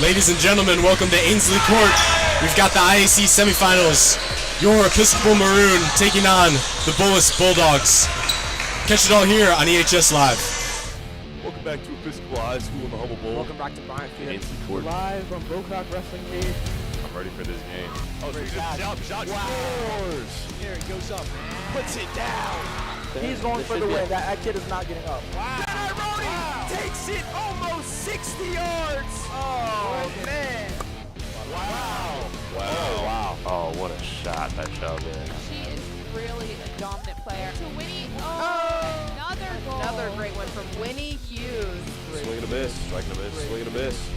Ladies and gentlemen, welcome to Ainsley Court. We've got the IAC semifinals. Your Episcopal Maroon taking on the Bullis Bulldogs. Catch it all here on EHS Live. Welcome back to Episcopal High School in the Humble Bowl. Welcome back to Bryant Field. Ainsley Court. Live from Bocock Wrestling Cage. I'm ready for this game. Oh, Great shot scores. Here it goes up. Puts it down. He's going for the win. That kid is not getting up. Wow. Takes it almost 60 yards. Oh, man. Wow. Wow. Oh, what a shot that shot there. She is really a dominant player. To Winnie, another goal. Another great one from Winnie Hughes. Swing and a miss. Strike and a miss. Swing and a miss.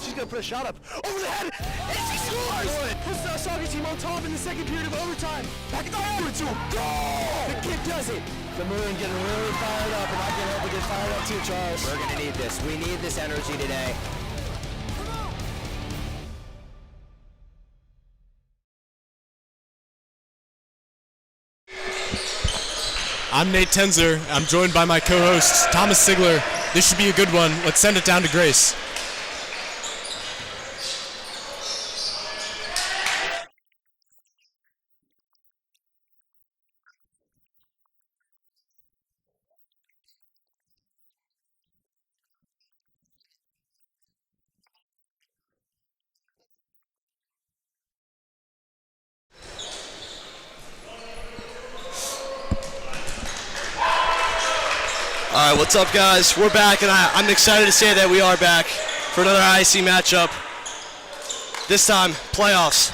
She's going to put a shot up over the head, and she scores! Puts the soccer team on top in the second period of overtime. Back it over to goal! The kid does it. The Maroon getting really fired up, and I can help but get fired up too, Charles. We're going to need this. We need this energy today. I'm Nate Tenzer. I'm joined by my co-host, Thomas Sigler. This should be a good one. Let's send it down to Grace. All right, what's up, guys? We're back, and I'm excited to say that we are back for another IAC matchup. This time, playoffs.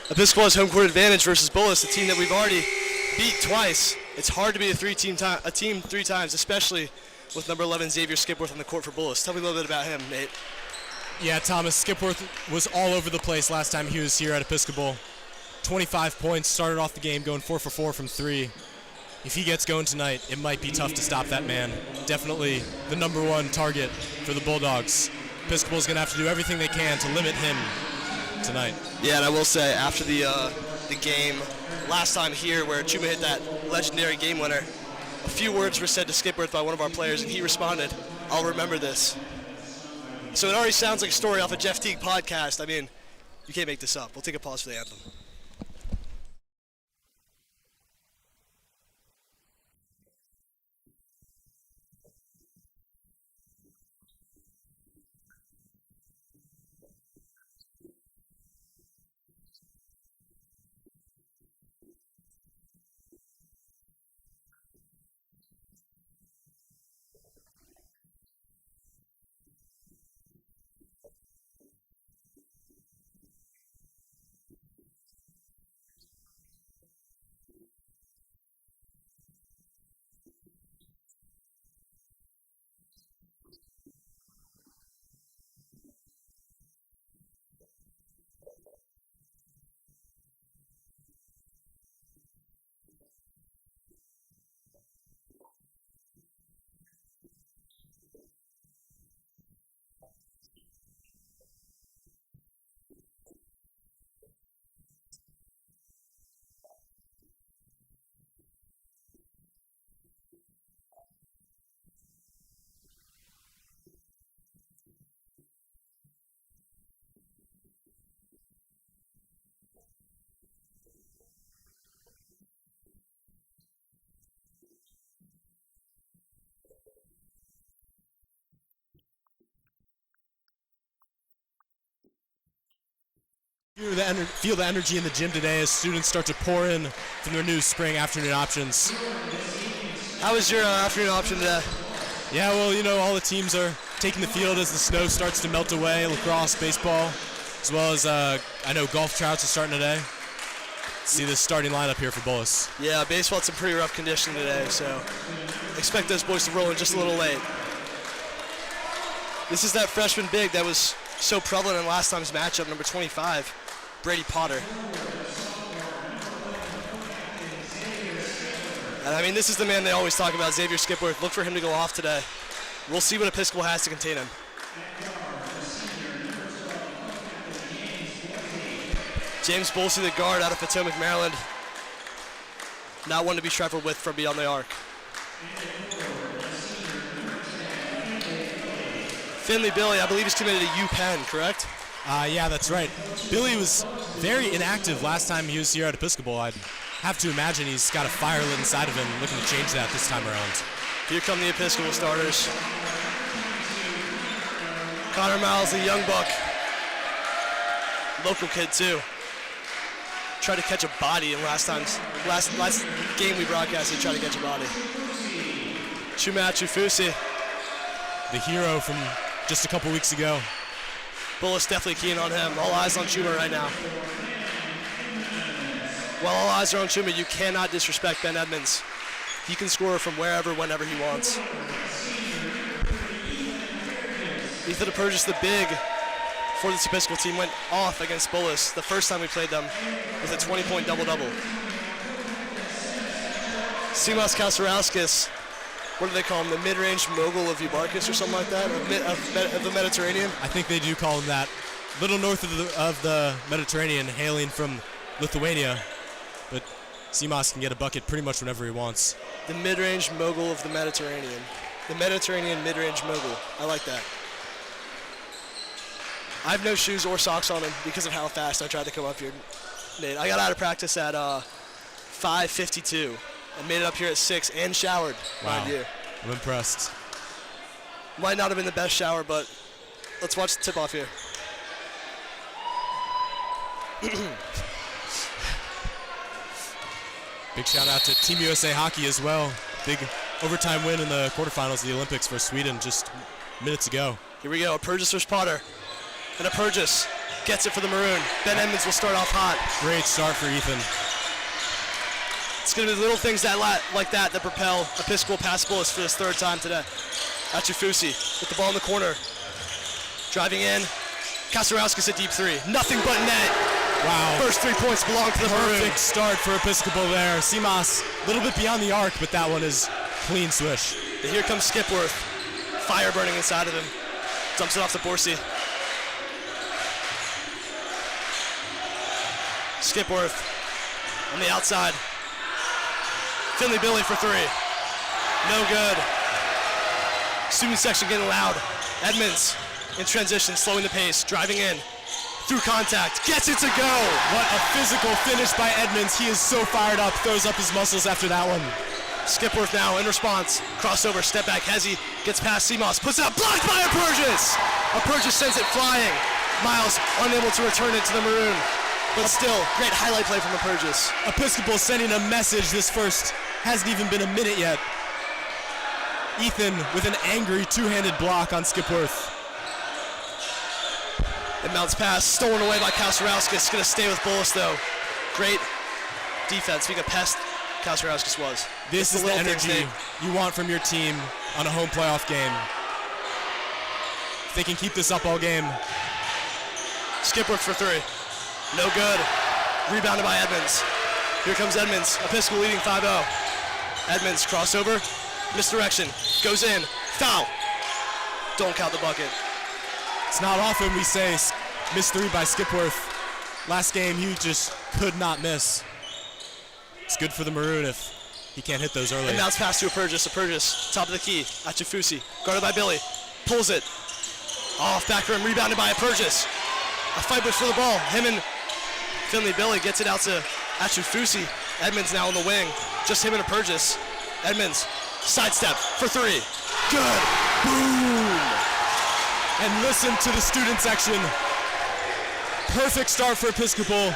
Episcopal has home court advantage versus Bullis, a team that we've already beat twice. It's hard to be a team three times, especially with number 11 Xavier Skipworth on the court for Bullis. Tell me a little bit about him, Nate. Yeah, Thomas, Skipworth was all over the place last time he was here at Episcopal. 25 points, started off the game going 4 for 4 from 3. If he gets going tonight, it might be tough to stop that man. Definitely the number one target for the Bulldogs. Episcopal's going to have to do everything they can to limit him tonight. Yeah, and I will say, after the game last time here where Chuma hit that legendary game winner, a few words were said to Skipworth by one of our players, and he responded, "I'll remember this." So it already sounds like a story off a Jeff Teague podcast. I mean, you can't make this up. We'll take a pause for the anthem. Feel the energy in the gym today as students start to pour in from their new spring afternoon options. How was your afternoon option today? Yeah, well, you know, all the teams are taking the field as the snow starts to melt away. Lacrosse, baseball, as well as I know golf trouts are starting today. See this starting lineup here for Bullis. Yeah, baseball had some pretty rough condition today, so expect those boys to roll in just a little late. This is that freshman big that was so prevalent in last time's matchup, number 25, Brady Potter. And I mean, this is the man they always talk about, Xavier Skipworth. Look for him to go off today. We'll see what Episcopal has to contain him. James Bullis, the guard out of Potomac, Maryland. Not one to be trifled with from beyond the arc. Finley Billy, I believe he's committed to UPenn, correct? Yeah, that's right. Billy was very inactive last time he was here at Episcopal. I'd have to imagine he's got a fire lit inside of him, looking to change that this time around. Here come the Episcopal starters. Connor Miles, the young buck. Local kid too. Tried to catch a body in last game we broadcast, he tried to catch a body. Chuma Chufusi. The hero from just a couple weeks ago. Bullis definitely keen on him. All eyes on Chuma right now. While all eyes are on Chuma, you cannot disrespect Ben Edmonds. He can score from wherever, whenever he wants. Ethan Purchase, the big for this Episcopal team, went off against Bullis the first time we played them with a 20-point double-double. Simas Kasarauskas, what do they call him? The mid-range mogul of Eubarkis or something like that? Of the Mediterranean? I think they do call him that. Little north of the Mediterranean, hailing from Lithuania. But Simas can get a bucket pretty much whenever he wants. The mid-range mogul of the Mediterranean. The Mediterranean mid-range mogul. I like that. I have no shoes or socks on him because of how fast I tried to come up here, Nate. I got out of practice at 5:52. I made it up here at 6 and showered, mind you. I'm impressed. Might not have been the best shower, but let's watch the tip-off here. Big shout out to Team USA Hockey as well. Big overtime win in the quarterfinals of the Olympics for Sweden just minutes ago. Here we go, a Purchase versus Potter. And a Purchase gets it for the Maroon. Ben Edmonds will start off hot. Great start for Ethan. It's going to be little things like that propel Episcopal past Bullis for his third time today. Achufusi with the ball in the corner. Driving in. Kasarauskas at deep three. Nothing but net. Wow. First 3 points belong to the Maroon. Perfect start for Episcopal there. Simas a little bit beyond the arc, but that one is clean swish. And here comes Skipworth. Fire burning inside of him. Dumps it off to Borsey. Skipworth on the outside. Finley Billy for three. No good. Student section getting loud. Edmonds in transition, slowing the pace, driving in. Through contact, gets it to go. What a physical finish by Edmonds. He is so fired up, throws up his muscles after that one. Skipworth now in response. Crossover, step back, Hezzy gets past Simas, puts it up, blocked by a Purchase. A Purchase sends it flying. Miles unable to return it to the Maroon. But still, great highlight play from the Purchase. Episcopal sending a message. This first hasn't even been a minute yet. Ethan with an angry two-handed block on Skipworth. And Mount's pass stolen away by Kasarauskas. Going to stay with Bullis though. Great defense. Being a pest, Kasarauskas was. This is the energy you want from your team on a home playoff game. If they can keep this up all game. Skipworth for three. No good. Rebounded by Edmonds. Here comes Edmonds. Episcopal leading 5-0. Edmonds crossover. Misdirection. Goes in. Foul. Don't count the bucket. It's not often we say missed three by Skipworth. Last game he just could not miss. It's good for the Maroon if he can't hit those early. And now it's passed to a Purchase. Top of the key. Achufusi. Guarded by Billy. Pulls it. Off back rim. Rebounded by a Purchase. A fight for the ball. Him and Finley Billy gets it out to Achufusi. Edmonds now on the wing. Just him and a Purchase. Edmonds, sidestep for three. Good. Boom. And listen to the student section. Perfect start for Episcopal.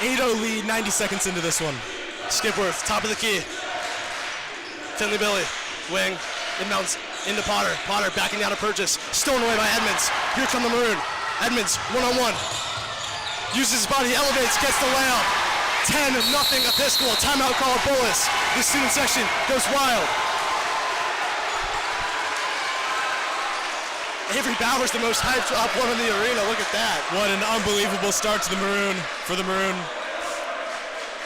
8-0 lead, 90 seconds into this one. Skipworth, top of the key. Finley Billy, wing, inbounds into Potter. Potter backing down a Purchase. Stolen away by Edmonds. Here come the Maroon. Edmonds, one-on-one. Uses his body, elevates, gets the layup. 10-0 Episcopal. Timeout call Bullis. The student section goes wild. Avery Bowers, the most hyped up one in the arena. Look at that. What an unbelievable start to the Maroon, for the Maroon.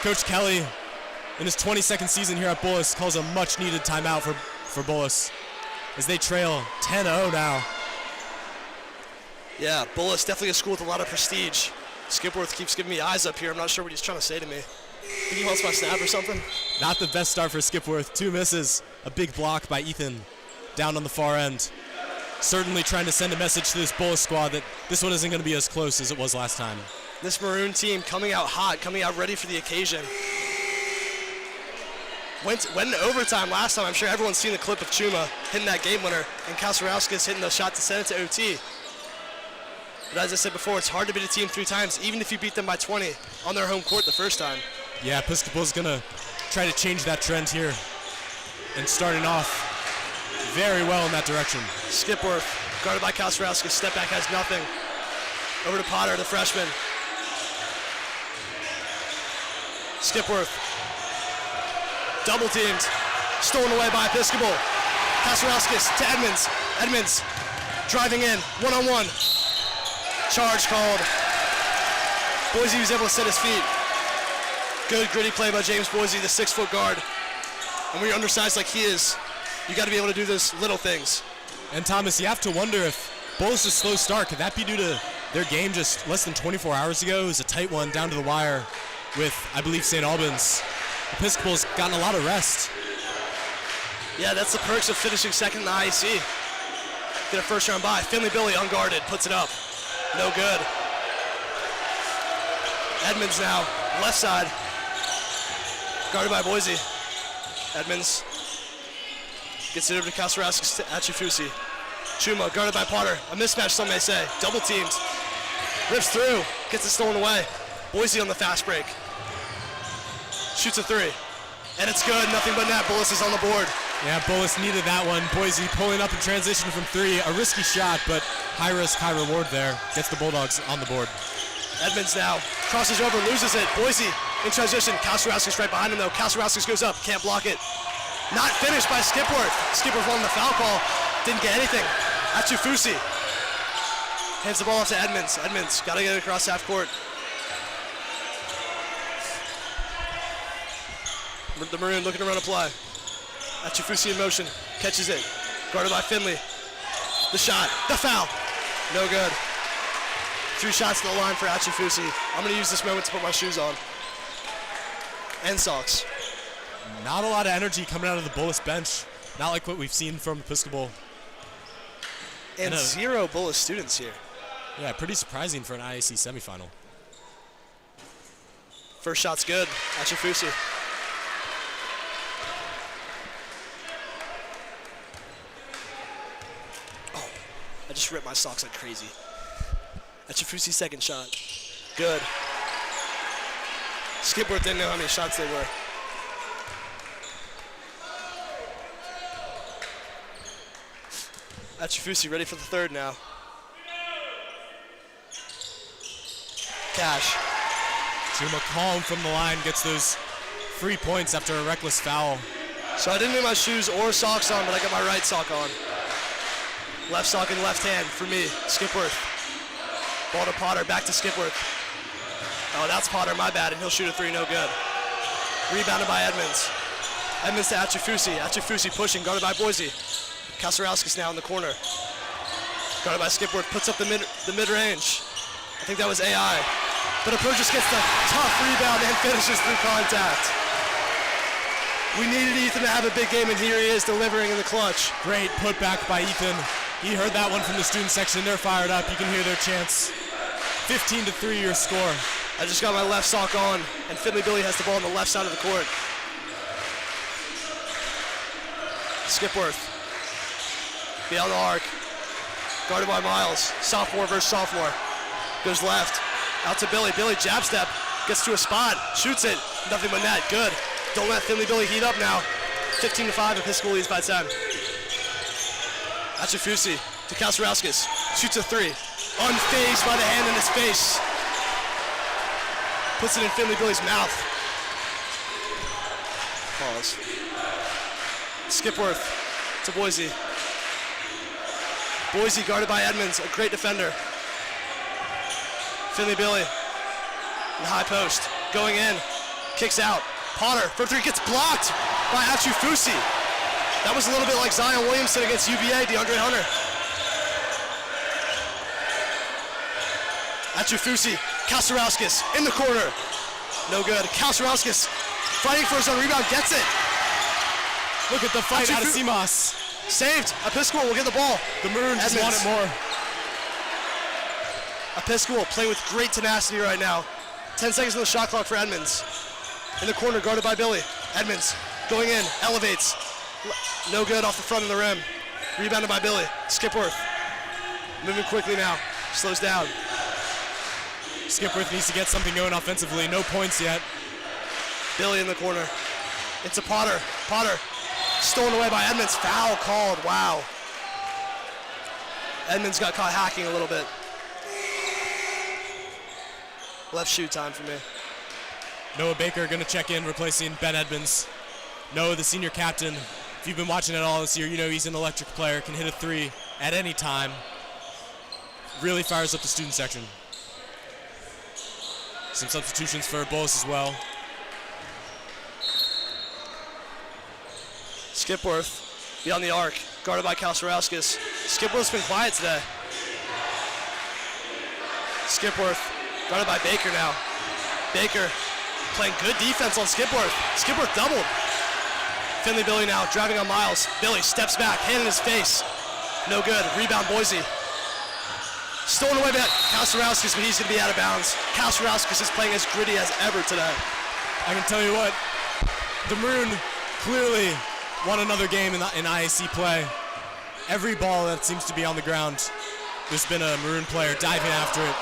Coach Kelly, in his 22nd season here at Bullis, calls a much-needed timeout for Bullis as they trail 10-0 now. Yeah, Bullis definitely a school with a lot of prestige. Skipworth keeps giving me eyes up here. I'm not sure what he's trying to say to me. Think he wants my snap or something? Not the best start for Skipworth. 2 misses. A big block by Ethan down on the far end. certainly trying to send a message to this Bullis squad that this one isn't going to be as close as it was last time. This Maroon team coming out hot, coming out ready for the occasion. Went into overtime last time. I'm sure everyone's seen the clip of Chuma hitting that game winner and Kasarauskas hitting the shot to send it to OT. But as I said before, it's hard to beat a team 3 times, even if you beat them by 20 on their home court the first time. Yeah, Episcopal's going to try to change that trend here and starting off very well in that direction. Skipworth, guarded by Kasarauskas. Step back has nothing. Over to Potter, the freshman. Skipworth. Double teamed. Stolen away by Episcopal. Kasarauskas to Edmonds. Edmonds driving in. One-on-one. Charge called. Boise was able to set his feet. Good gritty play by James Boise, the 6-foot guard. And when you're undersized like he is, you got to be able to do those little things. And Thomas, you have to wonder if Bullis' slow start, could that be due to their game just less than 24 hours ago? It was a tight one down to the wire with, I believe, St. Albans. Episcopal's gotten a lot of rest. Yeah, that's the perks of finishing second in the IAC. Get a first round bye. Finley Billy unguarded, puts it up. No good. Edmonds now, left side. Guarded by Boise. Edmonds gets it over to Kasarauskas to Achifusi. Chuma guarded by Potter. A mismatch, some may say. Double teamed. Rips through, gets it stolen away. Boise on the fast break. Shoots a 3. And it's good, nothing but net. Bullis is on the board. Yeah, Bullis needed that one. Boise pulling up in transition from 3. A risky shot, but high risk, high reward there. Gets the Bulldogs on the board. Edmonds now crosses over, loses it. Boise in transition. Kasarauskas right behind him though. Kasarauskas goes up, can't block it. Not finished by Skipworth. Skipworth won the foul call. Didn't get anything. Achifusi hands the ball off to Edmonds. Edmonds got to get it across half court. The Maroon looking to run a play. Achifusi in motion, catches it. Guarded by Finley. The shot, the foul. No good. 3 shots in the line for Achifusi. I'm going to use this moment to put my shoes on. And socks. Not a lot of energy coming out of the Bullis bench. Not like what we've seen from Episcopal. And 0 Bullis students here. Yeah, pretty surprising for an IAC semifinal. First shot's good. Achifusi. Oh, I just ripped my socks like crazy. Achifusi's second shot. Good. Skipworth didn't know how many shots they were. Achifusi ready for the third now. Cash. Chuma calm from the line, gets those free points after a reckless foul. So I didn't get my shoes or socks on, but I got my right sock on. Left sock in left hand for me, Skipworth. Ball to Potter, back to Skipworth. Oh, that's Potter, my bad, and he'll shoot a 3, no good. Rebounded by Edmonds. Edmonds to Achifusi. Achifusi pushing, guarded by Boise. Kasarauskas now in the corner. Guarded by Skipworth, puts up the mid-range. I think that was AI. But Approaches gets the tough rebound and finishes through contact. We needed Ethan to have a big game, and here he is delivering in the clutch. Great putback by Ethan. He heard that one from the student section. They're fired up. You can hear their chants. 15-3 your score. I just got my left sock on, and Finley Billy has the ball on the left side of the court. Skipworth. Beyond the arc. Guarded by Miles. Sophomore versus sophomore. Goes left. Out to Billy. Billy jab step. Gets to a spot. Shoots it. Nothing but net. Good. Don't let Finley Billy heat up now. 15-5. Episcopal leads by 10. Achifusi to Kasarauskas. Shoots a 3. Unfazed by the hand in his face. Puts it in Finley Billy's mouth. Pause. Skipworth to Boise. Boise guarded by Edmonds, a great defender. Finley Billy in the high post, going in, kicks out. Potter for 3, gets blocked by Achifusi. That was a little bit like Zion Williamson against UVA, DeAndre Hunter. Achifusi, Kasarauskas in the corner. No good. Kasarauskas fighting for his own rebound, gets it. Look at the fight out of Simas. Saved. Episcopal will get the ball. The Maroons just want it more. Episcopal playing with great tenacity right now. 10 seconds on the shot clock for Edmonds. In the corner, guarded by Billy. Edmonds going in, elevates. No good off the front of the rim. Rebounded by Billy. Skipworth moving quickly now. Slows down. Skipworth needs to get something going offensively. No points yet. Billy in the corner. Into Potter. Potter stolen away by Edmonds. Foul called. Wow. Edmonds got caught hacking a little bit. Left shoe time for me. Noah Baker going to check in, replacing Ben Edmonds. Noah, the senior captain, if you've been watching it all this year, you know he's an electric player, can hit a three at any time. Really fires up the student section. Some substitutions for Bullis as well. Skipworth beyond the arc, guarded by Kalsarauskas. Skipworth's been quiet today. Skipworth guarded by Baker now. Baker playing good defense on Skipworth. Skipworth doubled. Finley Billy now driving on Miles. Billy steps back, hand in his face. No good. Rebound Boise. Stolen away by Kalsarauskas, but he's going to be out of bounds. Kalsarauskas is playing as gritty as ever today. I can tell you what, the Maroon clearly won another game in IAC play. Every ball that seems to be on the ground, there's been a Maroon player diving after it.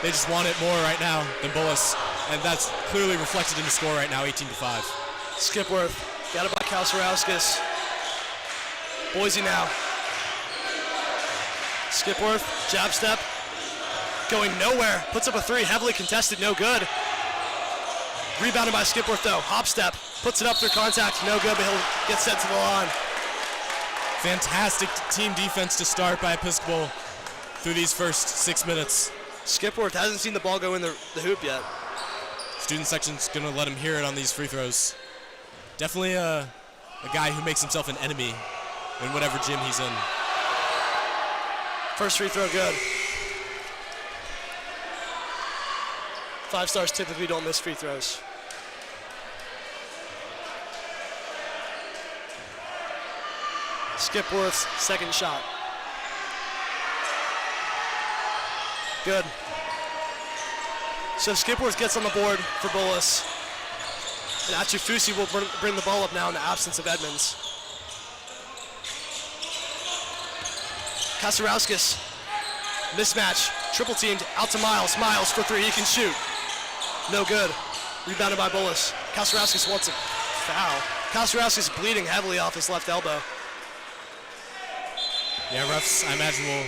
They just want it more right now than Bullis, and that's clearly reflected in the score right now, 18-5. Skipworth, got it by Kalsarauskas. Boise now. Skipworth, jab step, going nowhere, puts up a three, heavily contested, no good. Rebounded by Skipworth though, hop step, puts it up through contact, no good, but he'll get sent to the line. Fantastic team defense to start by Episcopal through these first 6 minutes. Skipworth hasn't seen the ball go in the hoop yet. Student section's gonna let him hear it on these free throws. Definitely a guy who makes himself an enemy in whatever gym he's in. First free throw good. 5 stars typically don't miss free throws. Skipworth's second shot. Good. So Skipworth gets on the board for Bullis. And Achifusi will bring the ball up now in the absence of Edmonds. Kalsarauskas, mismatch, triple teamed, out to Miles. Miles for three, he can shoot. No good. Rebounded by Bullis. Kalsarauskas wants a foul. Kalsarauskas bleeding heavily off his left elbow. Yeah, refs, I imagine will.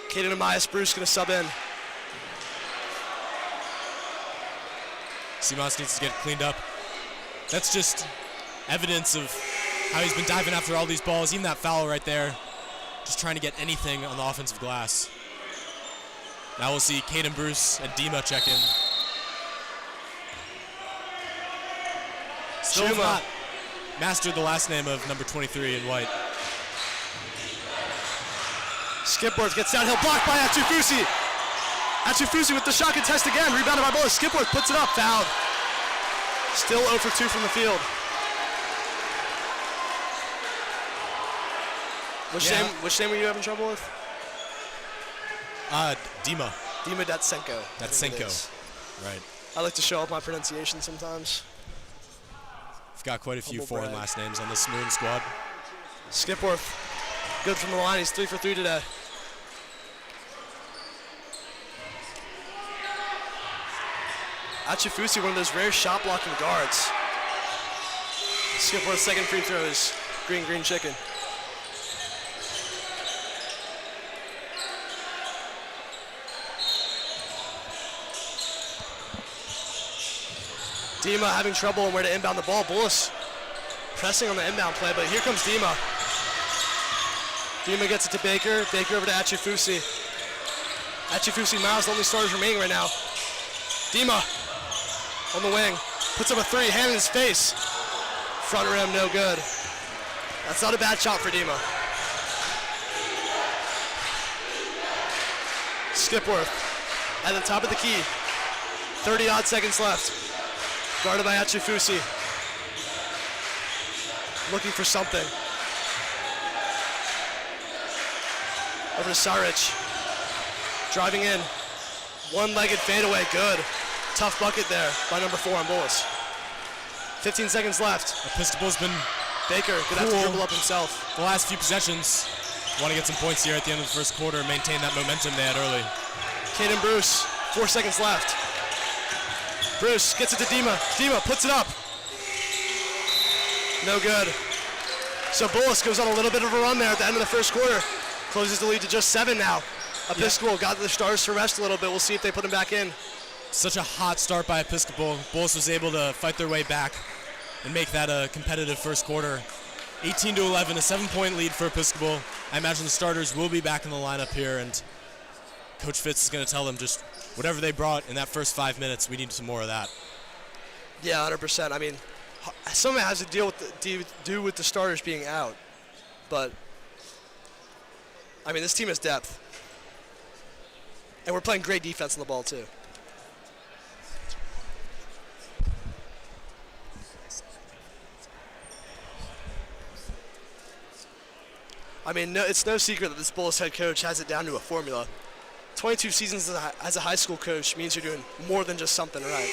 Caden Amias Bruce gonna sub in. Simas needs to get cleaned up. That's just evidence of how he's been diving after all these balls, even that foul right there. Just trying to get anything on the offensive glass. Now we'll see Caden Bruce and Dima check in. Still not mastered the last name of number 23 in white. Skipworth gets downhill, blocked by Achifusi. Achifusi with the shot contest again, rebounded by Bullis. Skipworth puts it up, fouled. Still 0 for 2 from the field. Which name were you having trouble with? Dima. Dima Datsenko. Datsenko, right. I like to show off my pronunciation sometimes. We've got quite a few Humble foreign brag. last names on this Maroon squad. Skipworth, good from the line. He's 3 for 3 today. Achifusi, one of those rare shot blocking guards. Skipworth's second free throw is green chicken. Dima having trouble on where to inbound the ball. Bullis pressing on the inbound play, but here comes Dima. Dima gets it to Baker. Baker over to Achifusi. Achifusi, Miles, the only starters remaining right now. Dima on the wing, puts up a three, hand in his face. Front rim, no good. That's not a bad shot for Dima. Skipworth at the top of the key. 30-odd seconds left. Guarded by Achifusi. Looking for something. Over to Saric. Driving in. One-legged fadeaway, good. Tough bucket there by number 4 on Bullis. 15 seconds left. Episcopal's been Baker gonna have to dribble up himself. the last few possessions. Want to get some points here at the end of the first quarter and maintain that momentum they had early. Caden Bruce, 4 seconds left. Bruce gets it to Dima. Dima puts it up. No good. So Bullis goes on a little bit of a run there at the end of the first quarter. Closes the lead to just 7 now. Episcopal got the stars to rest a little bit. We'll see if they put him back in. Such a hot start by Episcopal. Bullis was able to fight their way back and make that a competitive first quarter. 18-11, a 7-point lead for Episcopal. I imagine the starters will be back in the lineup here, and Coach Fitz is going to tell them just whatever they brought in that first 5 minutes, we need some more of that. Yeah, 100%. I mean, some of it has to do with the starters being out, but I mean, this team has depth, and we're playing great defense on the ball too. I mean, it's no secret that this Bullis head coach has it down to a formula. 22 seasons as a high school coach means you're doing more than just something right.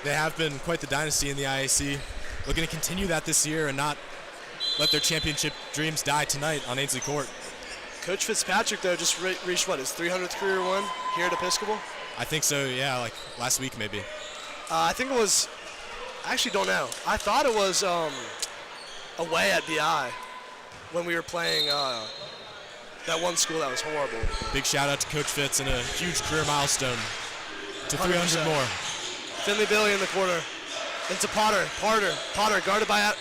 They have been quite the dynasty in the IAC. Looking to continue that this year and not let their championship dreams die tonight on Ainsley Court. Coach Fitzpatrick, though, just reached, what, his 300th career win here at Episcopal? I think so, yeah, like last week maybe. I think it was, I actually don't know. I thought it was away at BI when we were playing that one school that was horrible. Big shout out to Coach Fitz and a huge career milestone to 300 100%. more. Finley Billy in the corner. Into Potter. Potter guarded by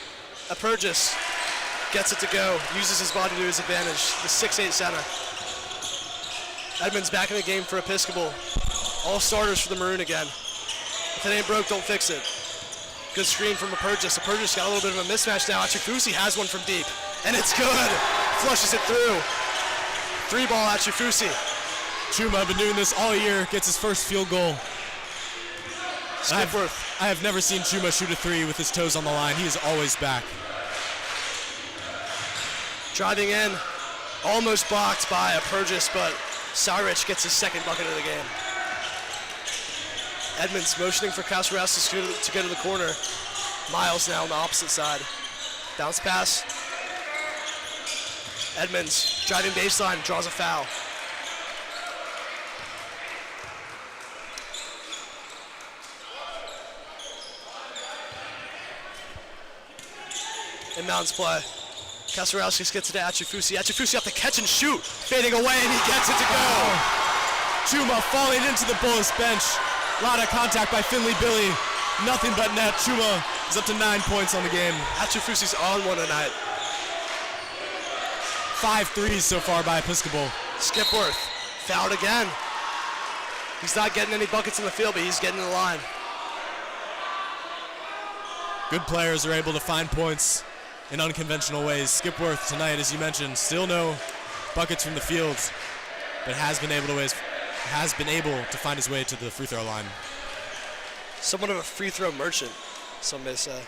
Apurgis. Gets it to go. Uses his body to his advantage. The 6'8 center. Edmonds back in the game for Episcopal. All starters for the Maroon again. If it ain't broke, don't fix it. Good screen from Apurgis. Apurgis got a little bit of a mismatch now. Achifusi has one from deep. And it's good. Flushes it through. 3-ball Achifusi. Chuma been doing this all year, gets his first field goal. Skipworth. I have never seen Chuma shoot a 3 with his toes on the line. He is always back. Driving in. Almost blocked by Apurgis, but Saric gets his second bucket of the game. Edmonds motioning for Kasparowski to go to the corner. Miles now on the opposite side. Bounce pass. Edmonds driving baseline, draws a foul. Inbounds play. Kasparowski gets it to Achifusi. Achifusi off the catch and shoot. Fading away, and he gets it to go. Chuma falling into the Bullis bench. A lot of contact by Finley Billy. Nothing but net. Chuma is up to 9 points on the game. Achifusi's on one tonight. 5 threes so far by Episcopal. Skipworth fouled again. He's not getting any buckets in the field, but he's getting in the line. Good players are able to find points in unconventional ways. Skipworth tonight, as you mentioned, still no buckets from the field, but has been able to find his way to the free throw line. Somewhat of a free throw merchant, some may say.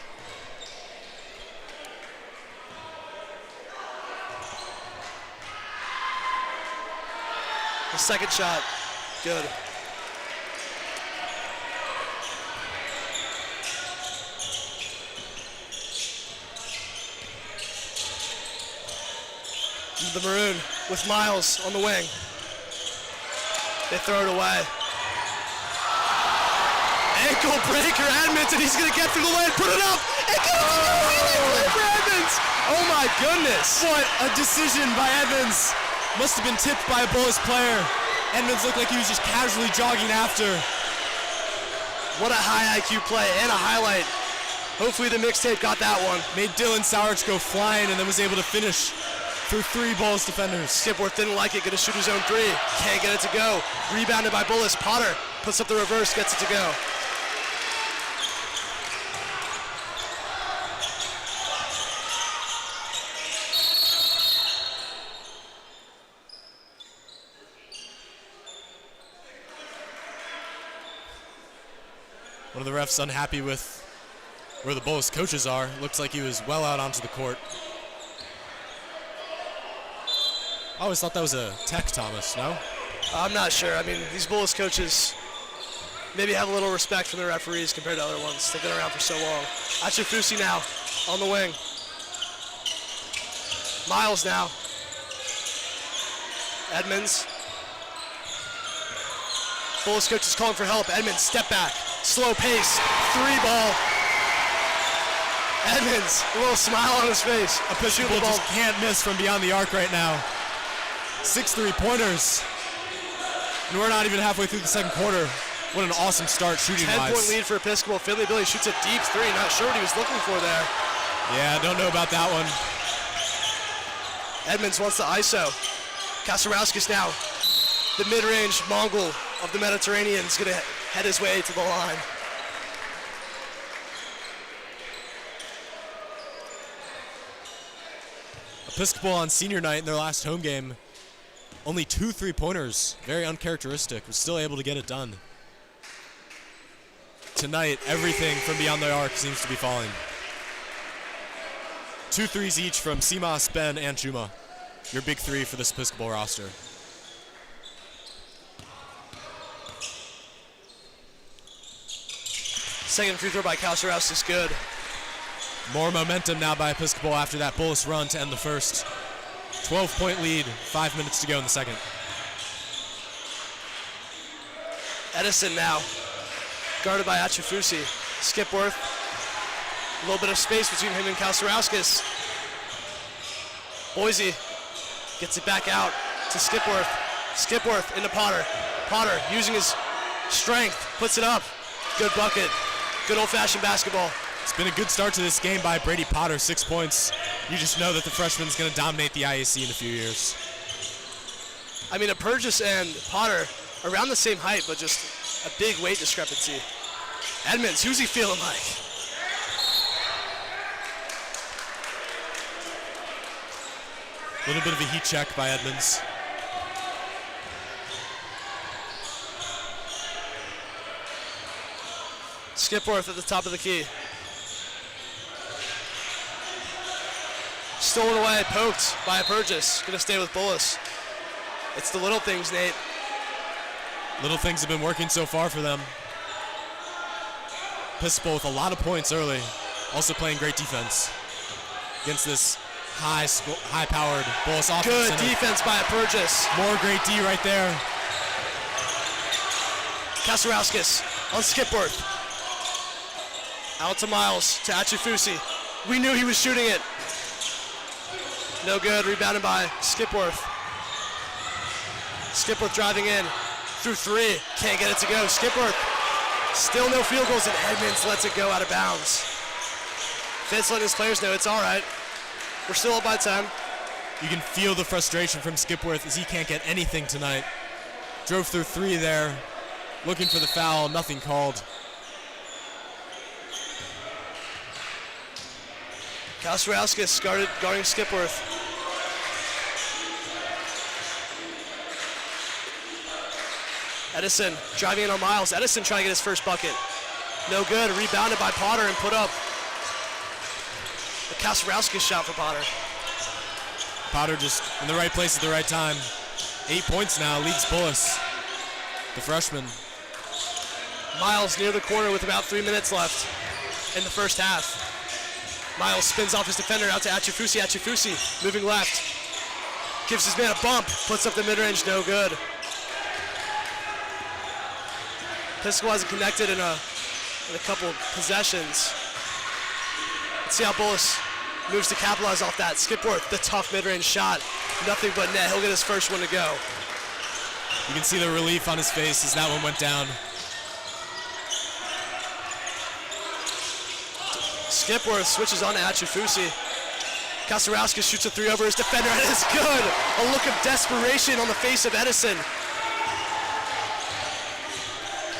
The second shot, good. The Maroon with Miles on the wing. They throw it away. Ankle breaker, Edmonds, and he's gonna get through the lane, put it up, and get it for Edmonds. Oh my goodness. What a decision by Edmonds. Must have been tipped by a Bullis player. Edmonds looked like he was just casually jogging after. What a high IQ play and a highlight. Hopefully the mixtape got that one. Made Dylan Sourich go flying and then was able to finish through 3 Bullis defenders. Skipworth didn't like it, gonna shoot his own 3. Can't get it to go. Rebounded by Bullis. Potter puts up the reverse, gets it to go. One of the refs unhappy with where the Bullis coaches are. Looks like he was well out onto the court. I always thought that was a tech, Thomas, no? I'm not sure. I mean, these Bullis coaches maybe have a little respect for their referees compared to other ones. They've been around for so long. Achifusi now on the wing. Miles now. Edmonds. Bullis coach is calling for help. Edmonds, step back. Slow pace. 3-ball. Edmonds, a little smile on his face. Episcopal just can't miss from beyond the arc right now. 6 3-pointers. And we're not even halfway through the second quarter. What an awesome start shooting-wise. 10-point lead for Episcopal. Finley Billy shoots a deep three. Not sure what he was looking for there. Yeah, don't know about that one. Edmonds wants the ISO. Kasarauskas now, the mid-range Mongol of the Mediterranean, is going to head his way to the line. Episcopal on senior night in their last home game. Only 2 3-pointers. Very uncharacteristic. Was still able to get it done. Tonight, everything from beyond the arc seems to be falling. 2 threes each from Simas, Ben, and Chuma. Your big 3 for this Episcopal roster. Second free throw by Kalsarauskas is good. More momentum now by Episcopal after that Bullis run to end the first. 12-point lead, 5 minutes to go in the second. Edison now, guarded by Achifusi. Skipworth, a little bit of space between him and Kalsarauskas. Boise gets it back out to Skipworth. Skipworth into Potter. Potter using his strength, puts it up. Good bucket. Good old-fashioned basketball. It's been a good start to this game by Brady Potter, 6 points. You just know that the freshman's going to dominate the IAC in a few years. I mean, Purgis and Potter around the same height, but just a big weight discrepancy. Edmonds, who's he feeling like? A little bit of a heat check by Edmonds. Skipworth at the top of the key. Stolen away, poked by Purgis. Gonna stay with Bullis. It's the little things, Nate. Little things have been working so far for them. Episcopal with a lot of points early. Also playing great defense against this high-powered Bullis offense. Good defense by Purgis. More great D right there. Kasarauskas on Skipworth. Out to Miles, to Achifusi. We knew he was shooting it. No good, rebounded by Skipworth. Skipworth driving in, through 3, can't get it to go. Skipworth, still no field goals, and Edmonds lets it go out of bounds. Fitz letting his players know it's all right. We're still up by 10. You can feel the frustration from Skipworth as he can't get anything tonight. Drove through 3 there, looking for the foul, nothing called. Kasarauskas guarding Skipworth. Edison driving in on Miles. Edison trying to get his first bucket. No good. Rebounded by Potter and put up. A Kasarauskas shot for Potter. Potter just in the right place at the right time. 8 points now, leads Bullis, the freshman. Miles near the corner with about 3 minutes left in the first half. Miles spins off his defender out to Achifusi. Achifusi moving left. Gives his man a bump. Puts up the mid-range, no good. Episcopal hasn't connected in a couple of possessions. Let's see how Bullis moves to capitalize off that. Skipworth, the tough mid-range shot. Nothing but net. He'll get his first one to go. You can see the relief on his face as that one went down. Skipworth switches on to Achifusi. Kasarauskas shoots a 3 over his defender, and it's good. A look of desperation on the face of Edison.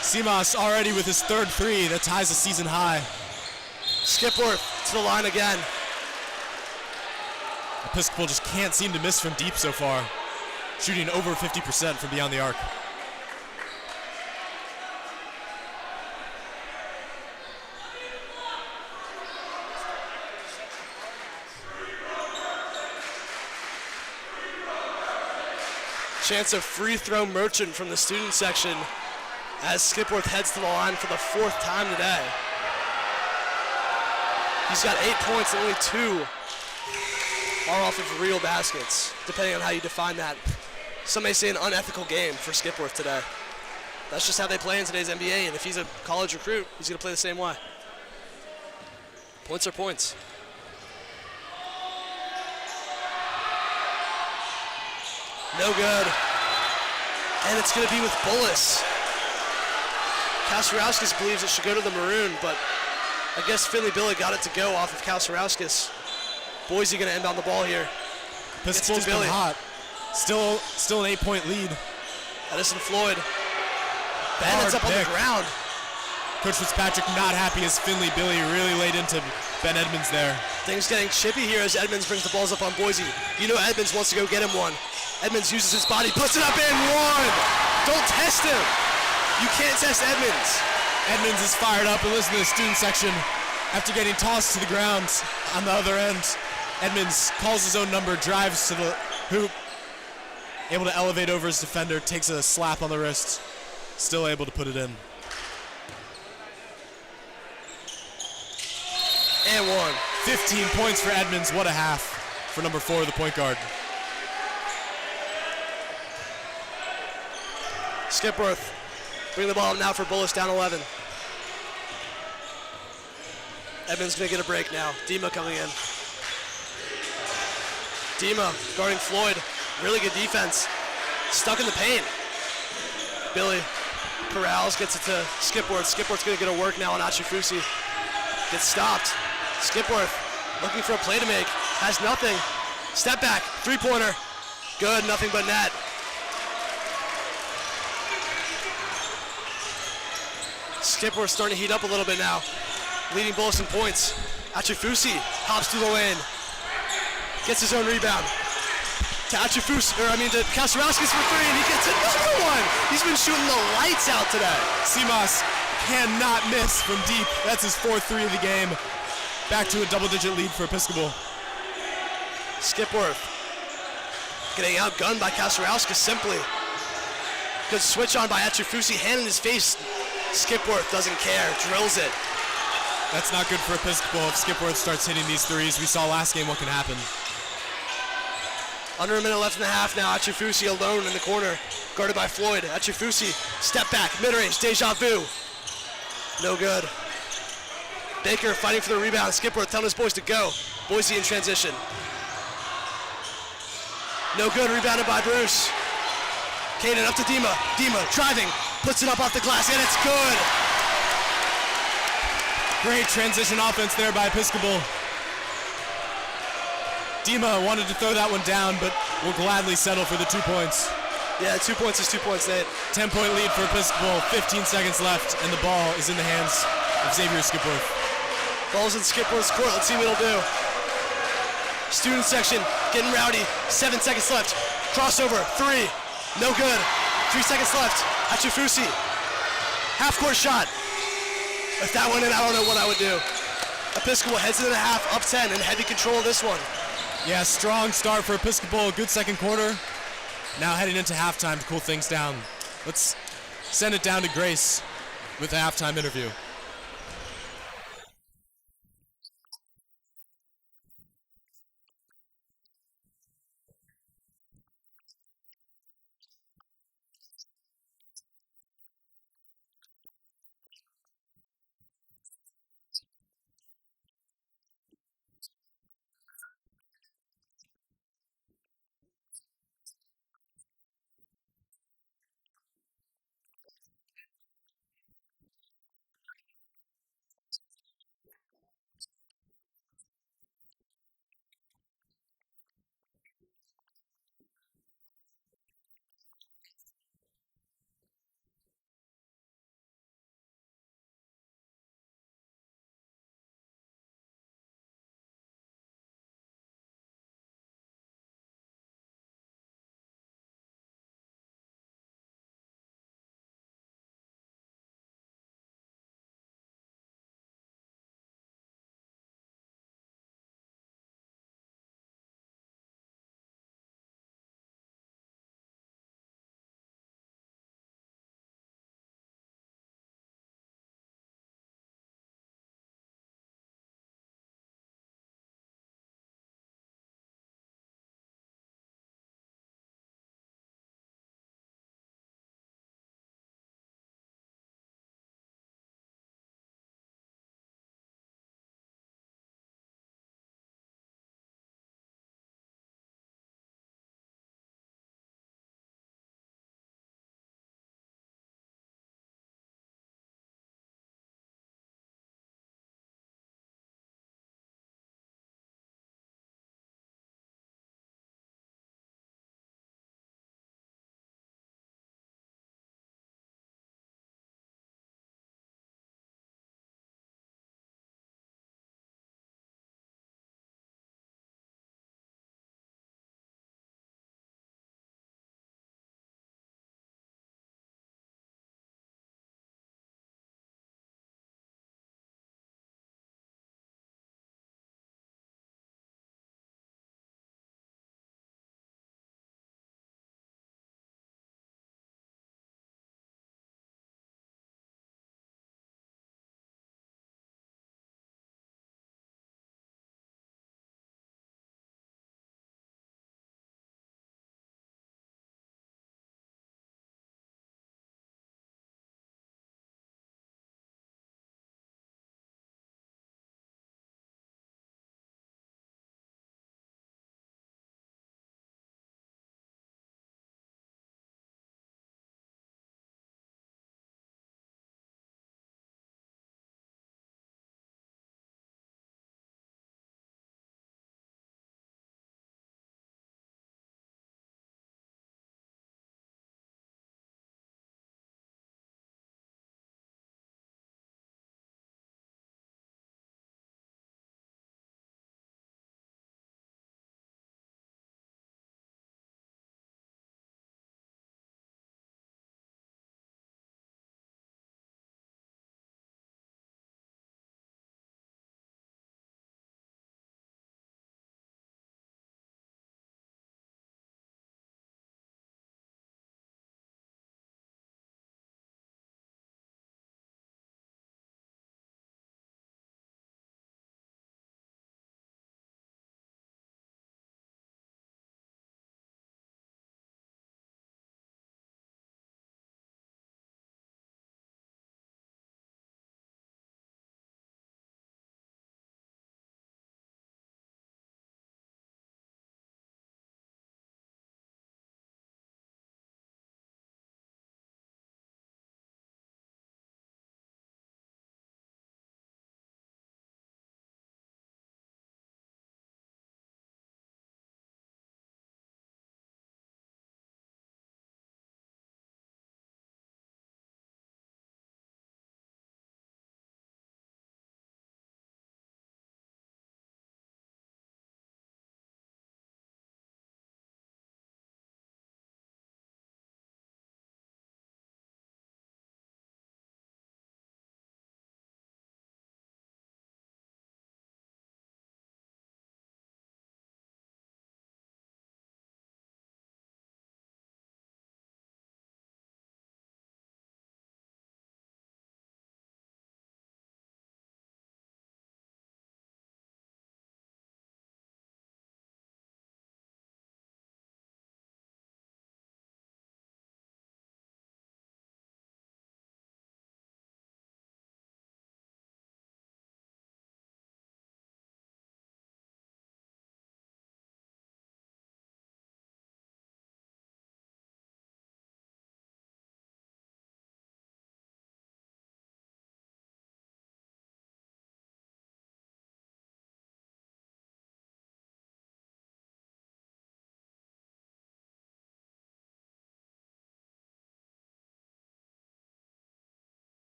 Simas already with his 3rd 3 that ties a season high. Skipworth to the line again. Episcopal just can't seem to miss from deep so far. Shooting over 50% from beyond the arc. Chance of free throw merchant from the student section as Skipworth heads to the line for the 4th time today. He's got 8 points and only 2 are off of real baskets, depending on how you define that. Some may say an unethical game for Skipworth today. That's just how they play in today's NBA, and if he's a college recruit, he's going to play the same way. Points are points. No good. And it's going to be with Bullis. Kauserauskas believes it should go to the maroon, but I guess Finley Billy got it to go off of Kauserauskas. Boise going to end on the ball here. Pistol's been hot. Still an 8-point lead. Edison Floyd. Bennett's up on the ground. Coach Fitzpatrick not happy as Finley Billy really laid into Ben Edmonds there. Things getting chippy here as Edmonds brings the balls up on Boise. You know Edmonds wants to go get him one. Edmonds uses his body, puts it up and one. Don't test him. You can't test Edmonds. Edmonds is fired up and listen to the student section. After getting tossed to the ground on the other end, Edmonds calls his own number, drives to the hoop, able to elevate over his defender, takes a slap on the wrist, still able to put it in. And one. 15 points for Edmonds, what a half for number 4, the point guard. Skipworth, bring the ball up now for Bullis, down 11. Edmonds gonna get a break now. Dima coming in. Dima guarding Floyd, really good defense. Stuck in the paint. Billy corrals, gets it to Skipworth. Skipworth's gonna get a work now on Achifusi. Gets stopped. Skipworth looking for a play to make, has nothing. Step back, 3-pointer. Good, nothing but net. Skipworth starting to heat up a little bit now. Leading Bullis in points. Achifusi hops through the lane. Gets his own rebound. To Kauserauskas for 3, and he gets another one. He's been shooting the lights out today. Simas cannot miss from deep. That's his 4th 3 of the game. Back to a double-digit lead for Episcopal. Skipworth getting outgunned by Kauserauskas simply. Good switch on by Achifusi, hand in his face. Skipworth doesn't care, drills it. That's not good for Episcopal if Skipworth starts hitting these threes. We saw last game what can happen. Under a minute left in the half now. Achifusi alone in the corner, guarded by Floyd. Achifusi, step back, mid-range, deja vu. No good. Baker fighting for the rebound. Skipworth telling his boys to go. Boise in transition. No good, rebounded by Bruce. Caden up to Dima. Dima driving, puts it up off the glass, and it's good. Great transition offense there by Episcopal. Dima wanted to throw that one down, but will gladly settle for the 2 points. Yeah, 2 points is 2 points, Nate. 10-point lead for Episcopal, 15 seconds left, and the ball is in the hands of Xavier Skipworth. Ball's in Skipworth's court, let's see what he'll do. Student section, getting rowdy, 7 seconds left. Crossover, 3, no good. 3 seconds left, Achifusi. Half-court shot. If that went in, I don't know what I would do. Episcopal heads into the half, up 10, and heavy control of this one. Yeah, strong start for Episcopal, good second quarter. Now heading into halftime to cool things down. Let's send it down to Grace with the halftime interview.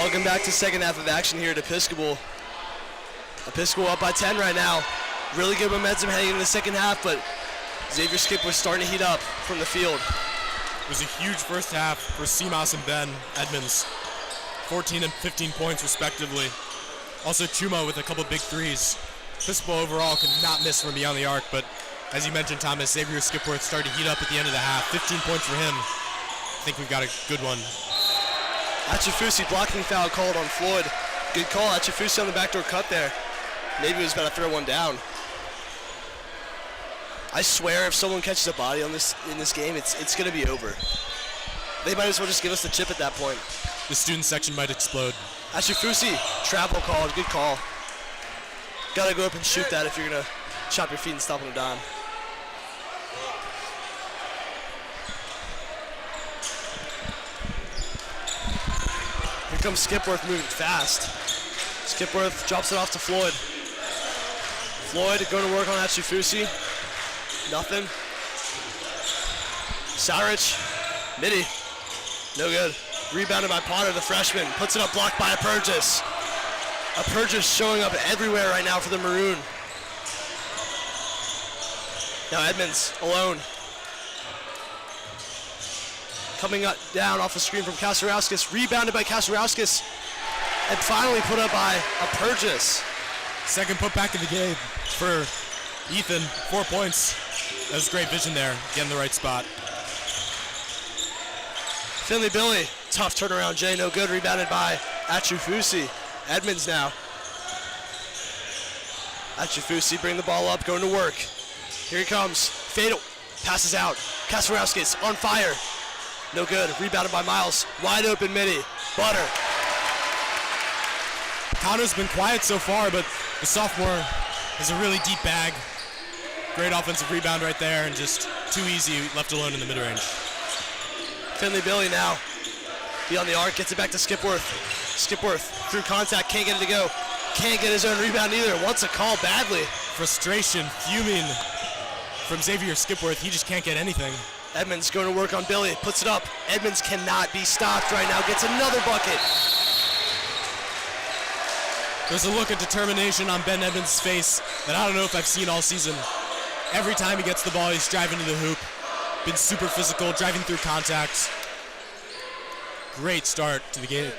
Welcome back to second half of action here at Episcopal. Episcopal up by 10 right now. Really good momentum heading into the second half, but Xavier Skipworth starting to heat up from the field. It was a huge first half for Seamouse and Ben Edmonds. 14 and 15 points respectively. Also Chuma with a couple big threes. Episcopal overall could not miss from beyond the arc, but as you mentioned, Thomas, Xavier Skipworth started to heat up at the end of the half. 15 points for him. I think we've got a good one. Achifusi blocking foul called on Floyd. Good call, Achifusi on the backdoor cut there. Maybe he was about to throw one down. I swear if someone catches a body on in this game, it's going to be over. They might as well just give us the chip at that point. The student section might explode. Achifusi, travel called, good call. Gotta go up and shoot that if you're gonna chop your feet and stop on a dime. Here comes Skipworth moving fast. Skipworth drops it off to Floyd. Floyd going to work on Achifusi. Nothing. Sarich, midi, no good. Rebounded by Potter, the freshman. Puts it up, blocked by Apurgis. Apurgis showing up everywhere right now for the Maroon. Now Edmonds alone. Coming up down off the screen from Kasarauskas. Rebounded by Kasarauskas. And finally put up by Apurgis. Second put back in the game for Ethan. 4 points. That was great vision there. Getting the right spot. Finley Billy. Tough turnaround, Jay, no good. Rebounded by Achifusi. Edmonds now. Achifusi bring the ball up, going to work. Here he comes. Fatal. Passes out. Kasarauskas on fire. No good. Rebounded by Miles. Wide open midi. Butter. Connor's been quiet so far, but the sophomore has a really deep bag. Great offensive rebound right there, and just too easy left alone in the mid-range. Finley Billy now. Beyond the arc, gets it back to Skipworth. Skipworth through contact, can't get it to go. Can't get his own rebound either. Wants a call badly. Frustration, fuming from Xavier Skipworth. He just can't get anything. Edmonds going to work on Billy, puts it up. Edmonds cannot be stopped right now, gets another bucket. There's a look of determination on Ben Edmonds' face that I don't know if I've seen all season. Every time he gets the ball, he's driving to the hoop. Been super physical, driving through contact. Great start to the game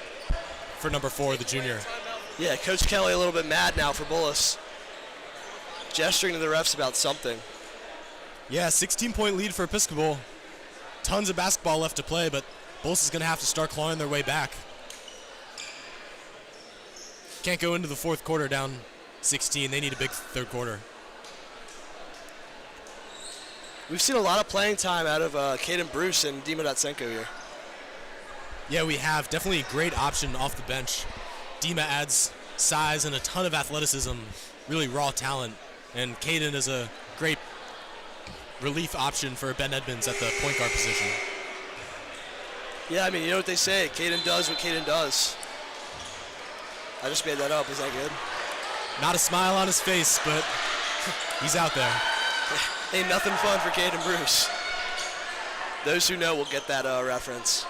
for number 4, the junior. Yeah, Coach Kelly a little bit mad now for Bullis. Gesturing to the refs about something. Yeah, 16-point lead for Episcopal. Tons of basketball left to play, but Bullis is going to have to start clawing their way back. Can't go into the fourth quarter down 16. They need a big third quarter. We've seen a lot of playing time out of Caden Bruce and Dima Datsenko here. Yeah, we have. Definitely a great option off the bench. Dima adds size and a ton of athleticism, really raw talent. And Caden is a great relief option for Ben Edmonds at the point guard position. Yeah, I mean, you know what they say. Caden does what Caden does. I just made that up. Is that good? Not a smile on his face, but he's out there. Ain't nothing fun for Caden Bruce. Those who know will get that reference.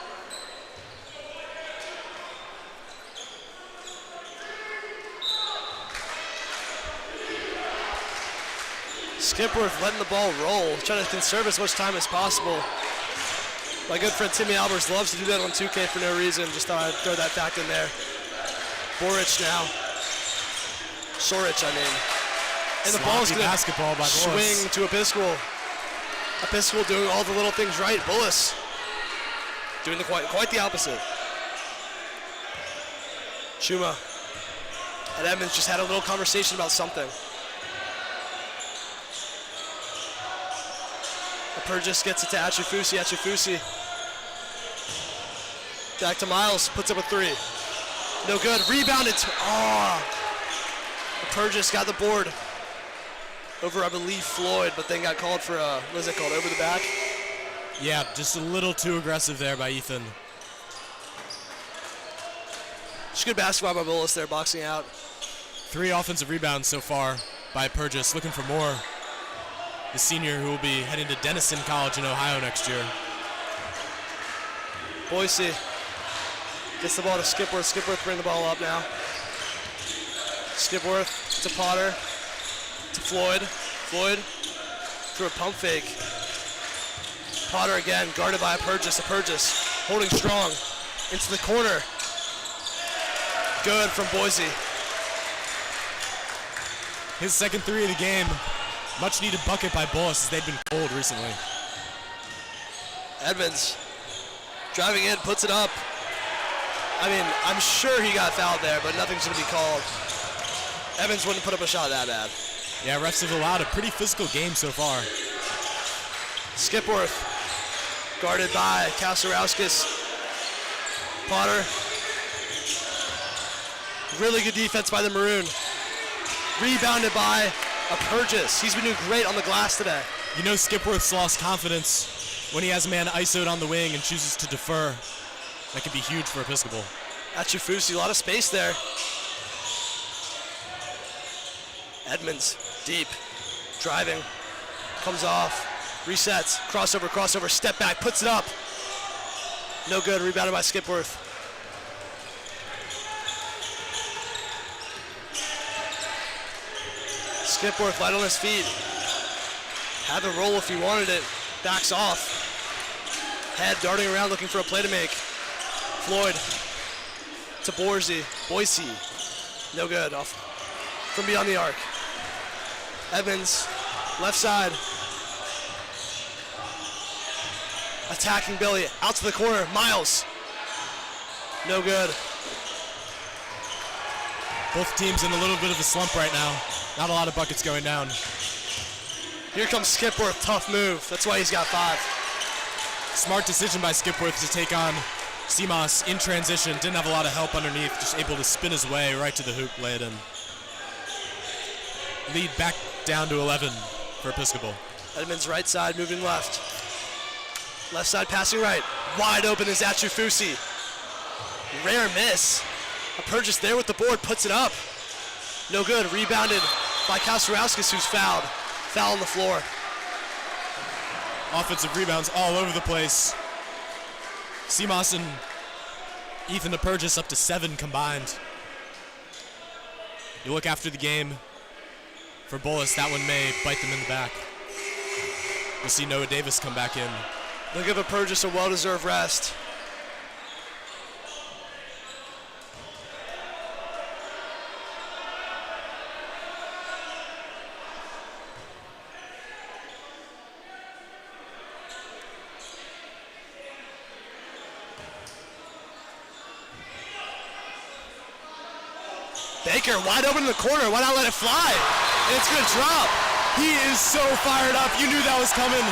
Skipworth letting the ball roll, trying to conserve as much time as possible. My good friend Timmy Albers loves to do that on 2K for no reason. Just thought I'd throw that fact in there. Boric now. Sorich, I mean. And the ball's going to swing to Episcopal. Episcopal doing all the little things right. Bullis doing quite the opposite. Chuma and Edmonds just had a little conversation about something. Apurgis gets it to Achifusi. Achifusi back to Miles. Puts up a 3. No good. Rebounded. Apurgis got the board over, I believe, Floyd, but then got called for, what is it called, over the back? Yeah, just a little too aggressive there by Ethan. Just good basketball by Bullis there, boxing out. 3 offensive rebounds so far by Apurgis, looking for more. The senior who will be heading to Denison College in Ohio next year. Boise Gets the ball to Skipworth. Skipworth bring the ball up now. Skipworth to Potter. To Floyd. Floyd through a pump fake. Potter again, guarded by a Purgis. Holding strong. Into the corner. Good from Boise. His second three of the game. Much needed bucket by Bullis as they've been cold recently. Edmonds driving in, puts it up. I mean, I'm sure he got fouled there, but nothing's going to be called. Evans wouldn't put up a shot that bad. Yeah, refs have allowed a pretty physical game so far. Skipworth, guarded by Kasarauskas. Potter. Really good defense by the Maroon. Rebounded by a Purgis. He's been doing great on the glass today. You know Skipworth's lost confidence when he has a man ISO'd on the wing and chooses to defer. That could be huge for Episcopal. Achufusi, a lot of space there. Edmonds, deep, driving, comes off, resets, crossover, step back, puts it up. No good, rebounded by Skipworth. Skipworth light on his feet. Had the roll if he wanted it, backs off. Head darting around looking for a play to make. Floyd to Boise, no good, off from beyond the arc. Evans, left side. Attacking Billy, out to the corner, Miles. No good. Both teams in a little bit of a slump right now. Not a lot of buckets going down. Here comes Skipworth, tough move. That's why he's got 5. Smart decision by Skipworth to take on Seamoss in transition. Didn't have a lot of help underneath, just able to spin his way right to the hoop, lay it in. Lead back down to 11 for Episcopal. Edmonds right side, moving left. Left side passing right. Wide open is Achufusi. Rare miss. A Purgis there with the board, puts it up. No good, rebounded by Kasarauskas, who's fouled. Foul on the floor. Offensive rebounds all over the place. Seamoss and Ethan Purgis up to 7 combined. You look after the game for Bullis, that one may bite them in the back. We'll see Noah Davis come back in. They'll give a Purgis a well-deserved rest. Baker wide open in the corner. Why not let it fly? And it's gonna drop. He is so fired up. You knew that was coming.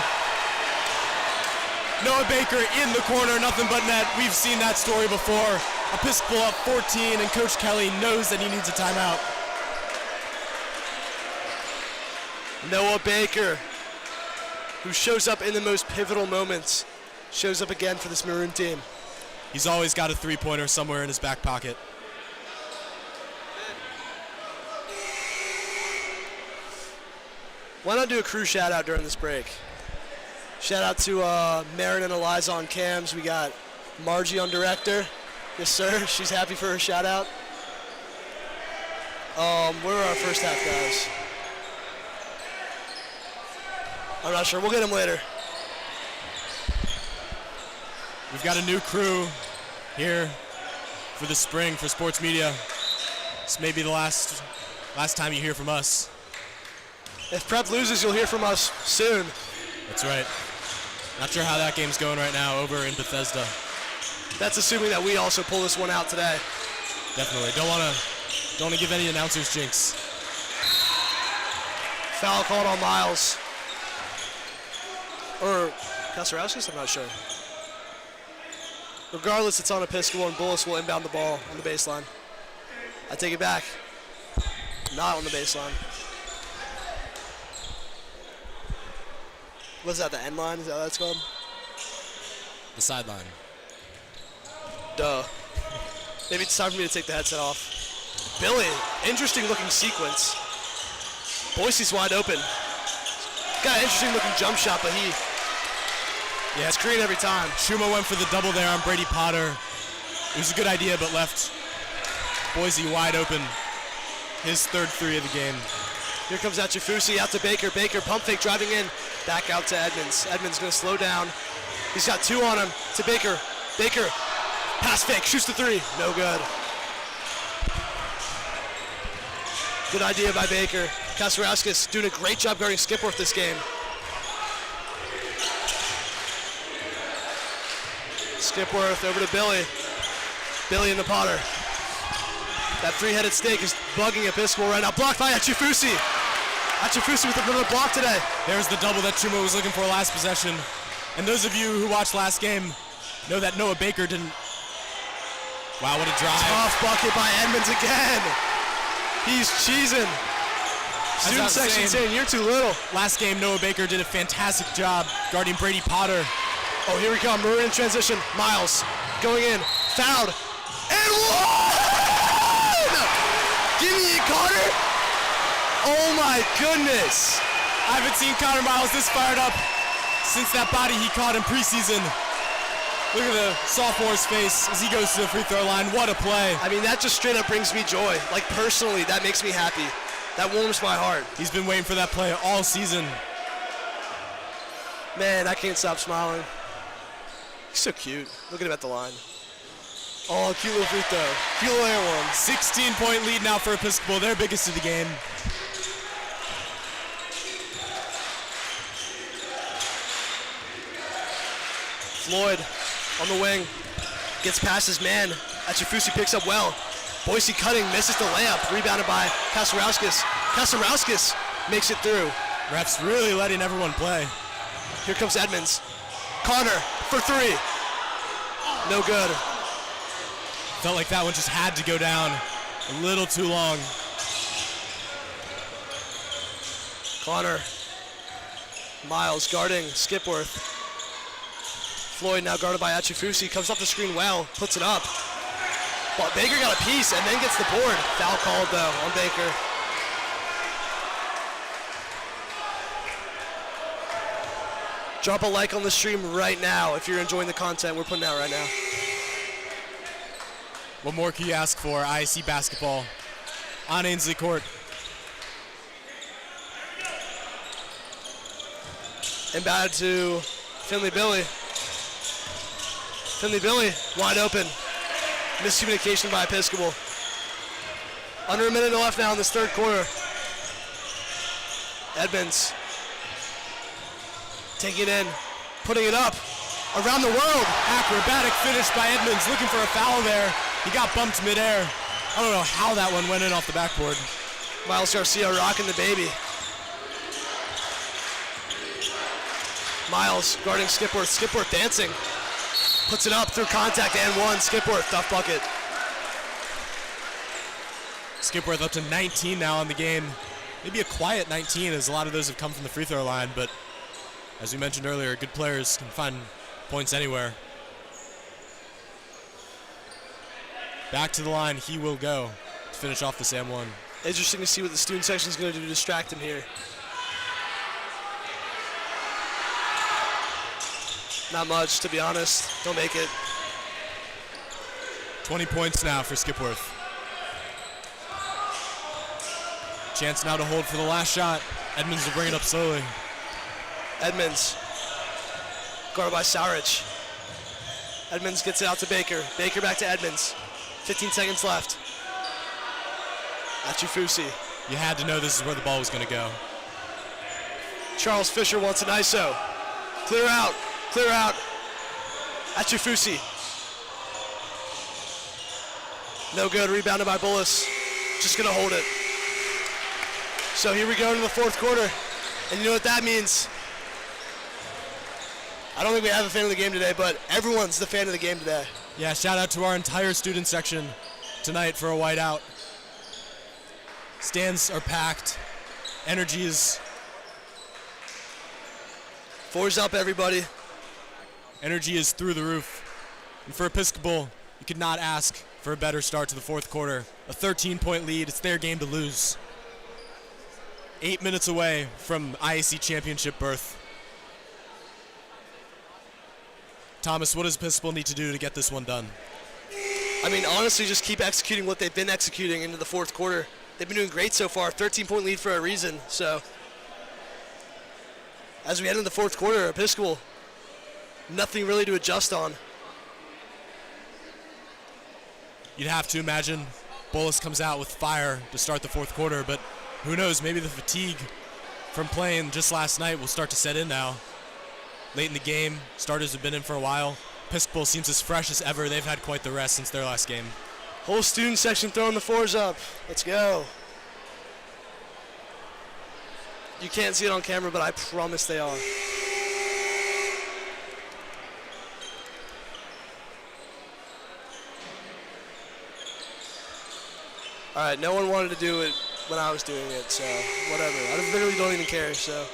Noah Baker in the corner, nothing but net. We've seen that story before. Episcopal up 14, and Coach Kelly knows that he needs a timeout. Noah Baker, who shows up in the most pivotal moments, shows up again for this Maroon team. He's always got a three-pointer somewhere in his back pocket. Why not do a crew shout out during this break? Shout out to Marin and Eliza on cams. We got Margie on director. Yes, sir. She's happy for her shout out. Where are our first half guys? I'm not sure. We'll get them later. We've got a new crew here for the spring for sports media. This may be the last time you hear from us. If Prep loses, you'll hear from us soon. That's right. Not sure how that game's going right now over in Bethesda. That's assuming that we also pull this one out today. Definitely. Don't want to give any announcers jinx. Foul called on Miles. Or Kasarauskas, I'm not sure. Regardless, it's on Episcopal, and Bullis will inbound the ball on the baseline. I take it back. Not on the baseline. What's that, the end line? Is that what that's called? The sideline. Duh. Maybe it's time for me to take the headset off. Billy, interesting looking sequence. Boise's wide open. Got an interesting looking jump shot, but it's green every time. Shuma went for the double there on Brady Potter. It was a good idea, but left Boise wide open. His third three of the game. Here comes Achifusi out to Baker. Baker pump fake driving in. Back out to Edmonds. Edmonds going to slow down. He's got two on him to Baker. Baker, pass fake, shoots the three. No good. Good idea by Baker. Kasarauskas doing a great job guarding Skipworth this game. Skipworth over to Billy. Billy in the Potter. That three-headed snake is bugging Episcopal right now. Blocked by Achifusi. Achifusi with another block today. There's the double that Chuma was looking for last possession. And those of you who watched last game know that Noah Baker didn't. Wow, what a drive. Tough bucket by Edmonds again. He's cheesing. Student section saying you're too little. Last game, Noah Baker did a fantastic job guarding Brady Potter. Oh, here we come. Maroon in transition. Miles going in. Fouled. And one! Give me it, Carter. Oh my goodness. I haven't seen Connor Miles this fired up since that body he caught in preseason. Look at the sophomore's face as he goes to the free throw line. What a play. I mean, that just straight up brings me joy. Like, personally, that makes me happy. That warms my heart. He's been waiting for that play all season. Man, I can't stop smiling. He's so cute. Look at him at the line. Oh, cute little free throw. Cute little air one. 16-point lead now for Episcopal, their biggest of the game. Floyd on the wing. Gets past his man. Achifusi picks up well. Boise cutting, misses the layup. Rebounded by Kasarauskas. Kasarauskas makes it through. Refs really letting everyone play. Here comes Edmonds. Connor for three. No good. Felt like that one just had to go down a little too long. Connor. Miles guarding Skipworth. Floyd now guarded by Achifusi. Comes up the screen well. Puts it up. But Baker got a piece and then gets the board. Foul called though on Baker. Drop a like on the stream right now if you're enjoying the content we're putting out right now. What more can you ask for? IAC basketball on Ainsley Court. Inbound to Finley Billy. Finley Billy wide open. Miscommunication by Episcopal. Under a minute left now in this third quarter. Edmonds taking it in, putting it up around the world. Acrobatic finish by Edmonds, looking for a foul there. He got bumped midair. I don't know how that one went in off the backboard. Miles Garcia rocking the baby. Miles guarding Skipworth. Skipworth dancing. Puts it up through contact and one. Skipworth, tough bucket. Skipworth up to 19 now on the game. Maybe a quiet 19 as a lot of those have come from the free throw line, but as we mentioned earlier, good players can find points anywhere. Back to the line, he will go to finish off this M1. Interesting to see what the student section is going to do to distract him here. Not much, to be honest. Don't make it. 20 points now for Skipworth. Chance now to hold for the last shot. Edmonds will bring it up slowly. Edmonds, guarded by Saurich. Edmonds gets it out to Baker. Baker back to Edmonds. 15 seconds left. Achifusi. You had to know this is where the ball was going to go. Charles Fisher wants an ISO. Clear out. Clear out. Achifusi. No good. Rebounded by Bullis. Just going to hold it. So here we go into the fourth quarter. And you know what that means? I don't think we have a fan of the game today, but everyone's the fan of the game today. Yeah, shout out to our entire student section tonight for a whiteout. Stands are packed. Energy is... Fours up, everybody. Energy is through the roof. And for Episcopal, you could not ask for a better start to the fourth quarter. A 13-point lead. It's their game to lose. 8 minutes away from IAC championship berth. Thomas, what does Episcopal need to do to get this one done? I mean, honestly, just keep executing what they've been executing into the fourth quarter. They've been doing great so far. 13-point lead for a reason. So as we head into the fourth quarter, Episcopal, nothing really to adjust on. You'd have to imagine Bullis comes out with fire to start the fourth quarter, but who knows, maybe the fatigue from playing just last night will start to set in now. Late in the game, starters have been in for a while. Episcopal seems as fresh as ever. They've had quite the rest since their last game. Whole student section throwing the fours up. Let's go. You can't see it on camera, but I promise they are. All right, no one wanted to do it when I was doing it, so whatever. I literally don't even care, so.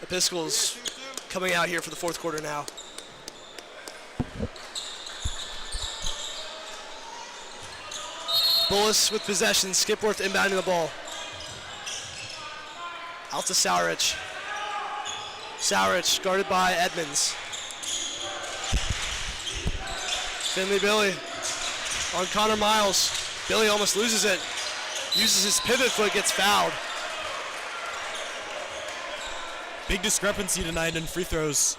Episcopal's coming out here for the fourth quarter now. Bullis with possession, Skipworth inbounding the ball. Out to Sourich. Sourich guarded by Edmonds. Finley Billy on Connor Miles. Billy almost loses it. Uses his pivot foot, gets fouled. Big discrepancy tonight in free throws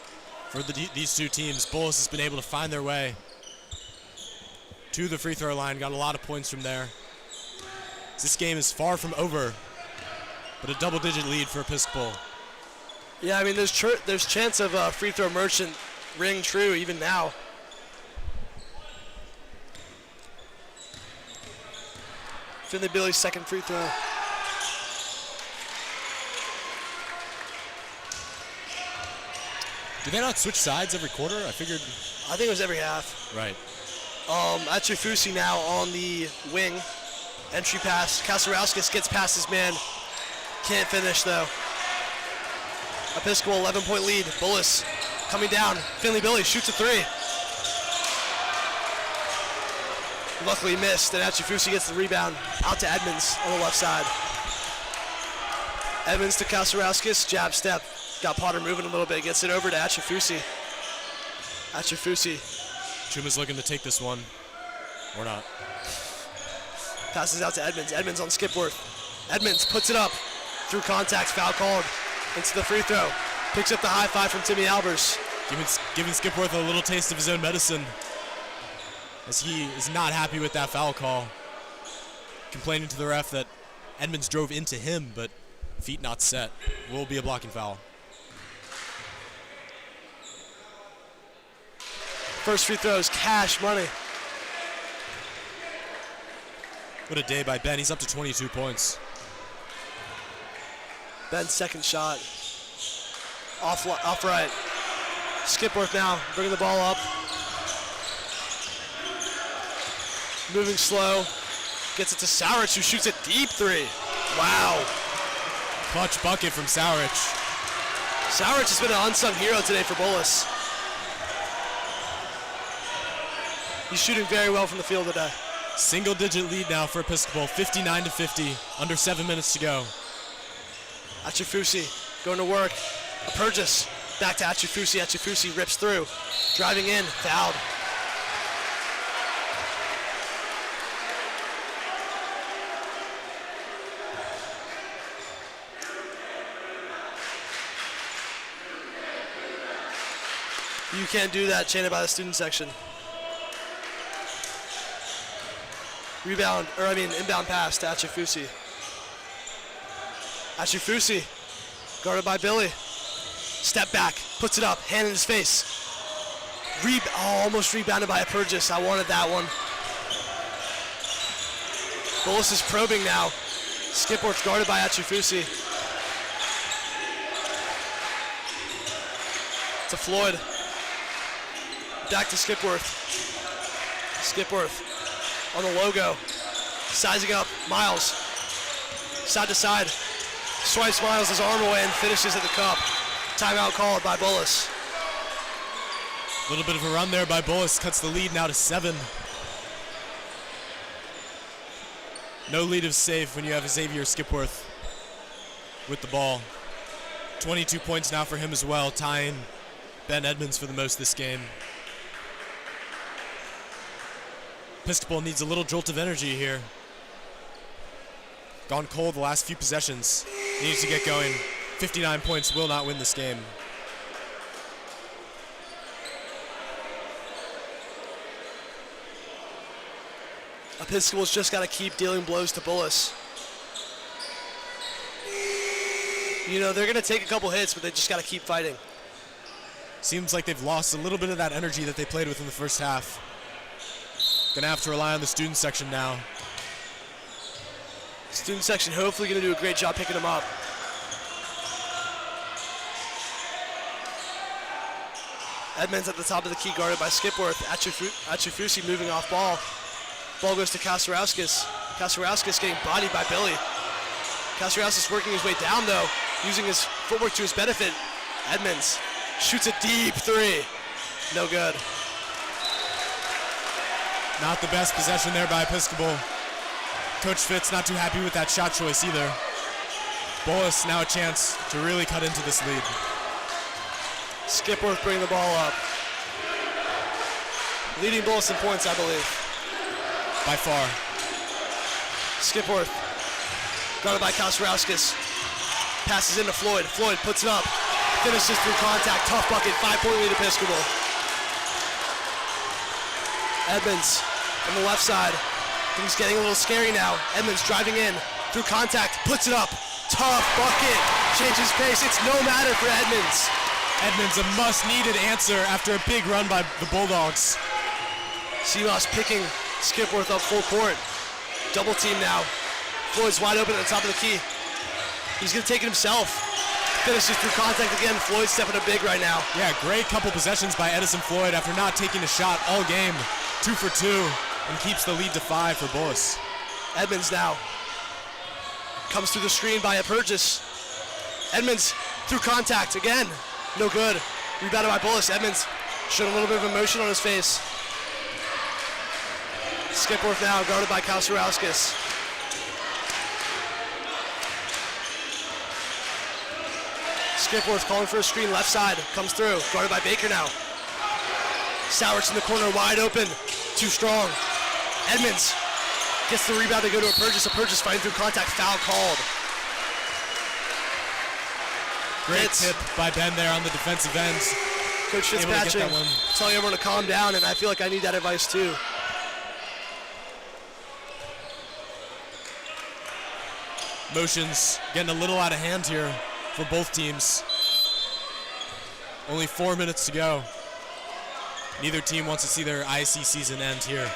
for these two teams. Bullis has been able to find their way to the free throw line, got a lot of points from there. This game is far from over, but a double-digit lead for Episcopal. Yeah, I mean, there's chance of free throw merchant ring true even now. Finley Billy's second free throw. Do they not switch sides every quarter? I think it was every half. Right. Achifusi now on the wing. Entry pass. Kasarauskas gets past his man. Can't finish though. Episcopal 11-point lead. Bullis coming down. Finley Billy shoots a three. Luckily missed, and Achifusi gets the rebound. Out to Edmonds on the left side. Edmonds to Kasarauskas. Jab step. Got Potter moving a little bit. Gets it over to Achifusi. Achifusi. Chuma's looking to take this one. Or not. Passes out to Edmonds. Edmonds on Skipworth. Edmonds puts it up. Through contact. Foul called. Into the free throw. Picks up the high five from Timmy Albers. Giving Skipworth a little taste of his own medicine, as he is not happy with that foul call. Complaining to the ref that Edmonds drove into him, but feet not set. Will be a blocking foul. First free throw is cash money. What a day by Ben. He's up to 22 points. Ben's second shot. Off right. Skipworth now bringing the ball up. Moving slow. Gets it to Sourich, who shoots a deep three. Wow. Clutch bucket from Sourich. Sourich has been an unsung hero today for Bullis. He's shooting very well from the field today. Single-digit lead now for Episcopal, 59-50, under 7 minutes to go. Achifusi going to work. Purchase back to Achifusi. Achifusi rips through. Driving in, fouled. You can't do that, chanted by the student section. Inbound pass to Achifusi. Achifusi, guarded by Billy. Step back, puts it up, hand in his face. Almost rebounded by a Purchase. I wanted that one. Bullis is probing now. Skipworth guarded by Achifusi. To Floyd. Back to Skipworth. Skipworth on the logo. Sizing up. Miles. Side to side. Swipes Miles' arm away and finishes at the cup. Timeout called by Bullis. A little bit of a run there by Bullis. Cuts the lead now to 7. No lead is safe when you have Xavier Skipworth with the ball. 22 points now for him as well, tying Ben Edmonds for the most this game. Episcopal needs a little jolt of energy here. Gone cold the last few possessions. Needs to get going. 59 points will not win this game. Episcopal's just got to keep dealing blows to Bullis. You know, they're going to take a couple hits, but they just got to keep fighting. Seems like they've lost a little bit of that energy that they played with in the first half. Gonna have to rely on the student section now. Student section hopefully going to do a great job picking them up. Edmonds at the top of the key, guarded by Skipworth. Achifusi moving off ball. Ball goes to Kasarauskas. Kasarauskas getting bodied by Billy. Kasarauskas working his way down though, using his footwork to his benefit. Edmonds shoots a deep three. No good. Not the best possession there by Episcopal. Coach Fitz not too happy with that shot choice either. Bullis now a chance to really cut into this lead. Skipworth bringing the ball up. Leading Bullis in points, I believe. By far. Skipworth, guarded by Kasarauskas. Passes into Floyd. Floyd puts it up. Finishes through contact. Tough bucket. 5-point lead Episcopal. Edmonds on the left side. Things getting a little scary now. Edmonds driving in through contact. Puts it up. Tough bucket. Changes pace. It's no matter for Edmonds. Edmonds, a much-needed answer after a big run by the Bulldogs. Silas picking Skipworth up full court. Double team now. Floyd's wide open at the top of the key. He's going to take it himself. Finishes through contact again. Floyd's stepping up big right now. Yeah, great couple possessions by Edison Floyd after not taking a shot all game. 2 for 2 and keeps the lead to 5 for Bullis. Edmonds now. Comes through the screen by Purchase. Edmonds through contact again. No good. Rebounded by Bullis. Edmonds showing a little bit of emotion on his face. Skipworth now guarded by Kasarauskas. Skipworth calling for a screen left side. Comes through. Guarded by Baker now. Sowarts in the corner wide open. Too strong. Edmonds gets the rebound to go to Purchase. Purchase fighting through contact. Foul called. Great tip by Ben there on the defensive end. Coach Fitzpatrick telling everyone to calm down, and I feel like I need that advice too. Motions getting a little out of hand here for both teams. Only 4 minutes to go. Neither team wants to see their IAC season end here.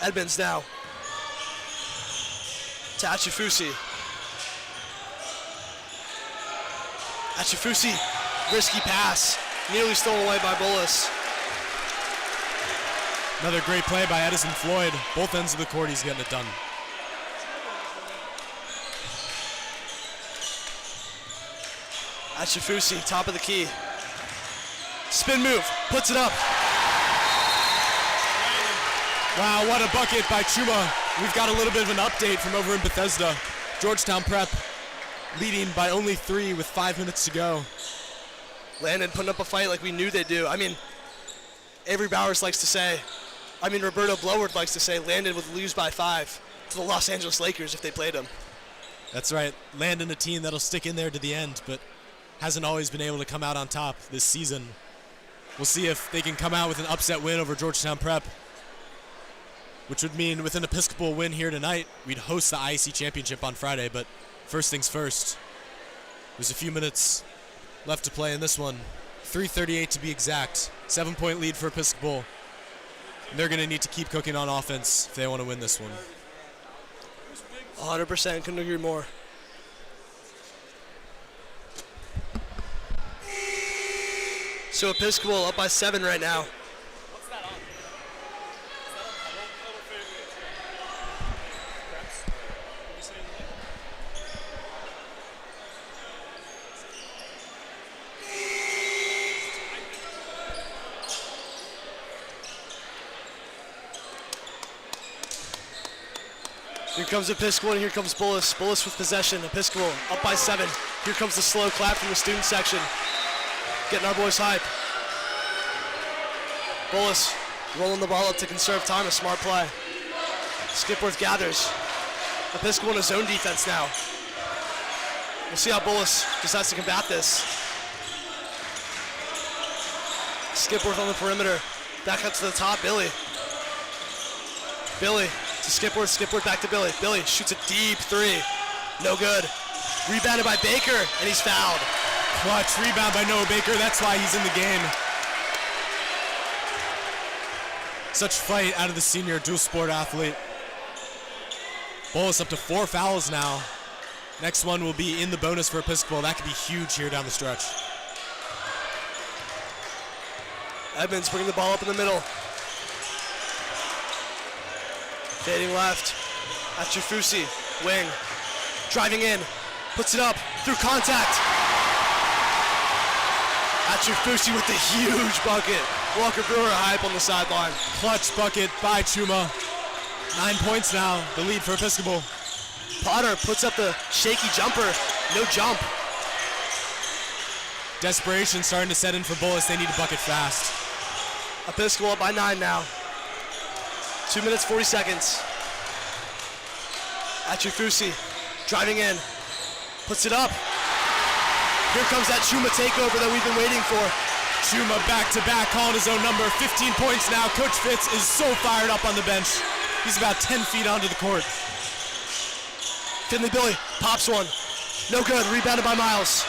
Edmonds now. To Achifusi. Achifusi, risky pass. Nearly stolen away by Bullis. Another great play by Edison Floyd. Both ends of the court, he's getting it done. Achifusi, top of the key. Spin move, puts it up. Wow, what a bucket by Chuma. We've got a little bit of an update from over in Bethesda. Georgetown Prep leading by only 3 with 5 minutes to go. Landon putting up a fight like we knew they'd do. I mean, Avery Bowers likes to say, Roberto Bloward likes to say Landon would lose by 5 to the Los Angeles Lakers if they played him. That's right. Landon, a team that'll stick in there to the end, but hasn't always been able to come out on top this season. We'll see if they can come out with an upset win over Georgetown Prep, which would mean with an Episcopal win here tonight, we'd host the IAC championship on Friday, but first things first. There's a few minutes left to play in this one. 3:38 to be exact. 7-point lead for Episcopal. And they're going to need to keep cooking on offense if they want to win this one. 100%, couldn't agree more. So Episcopal up by 7 right now. Here comes Episcopal and here comes Bullis. Bullis with possession. Episcopal up by 7. Here comes the slow clap from the student section. Getting our boys hype. Bullis Rolling the ball up to conserve time, a smart play. Skipworth gathers. Episcopal in a zone defense now. We'll see how Bullis decides to combat this. Skipworth on the perimeter. Back up to the top, Billy. Billy to Skipworth, Skipworth back to Billy. Billy shoots a deep three. No good. Rebounded by Baker, and he's fouled. Clutch rebound by Noah Baker. That's why he's in the game. Such fight out of the senior dual sport athlete. Bullis up to 4 fouls now. Next one will be in the bonus for Episcopal. That could be huge here down the stretch. Edmonds bringing the ball up in the middle. Fading left. Achufusi, wing. Driving in. Puts it up through contact. Achufusi with the huge bucket. Walker Brewer hype on the sideline. Clutch bucket by Chuma. 9 points now, the lead for Episcopal. Potter puts up the shaky jumper. No jump. Desperation starting to set in for Bullis. They need a bucket fast. Episcopal up by 9 now. 2 minutes, 40 seconds. Achufusi driving in. Puts it up. Here comes that Chuma takeover that we've been waiting for. Chuma back-to-back calling his own number. 15 points now. Coach Fitz is so fired up on the bench. He's about 10 feet onto the court. Finley Billy pops one. No good. Rebounded by Miles.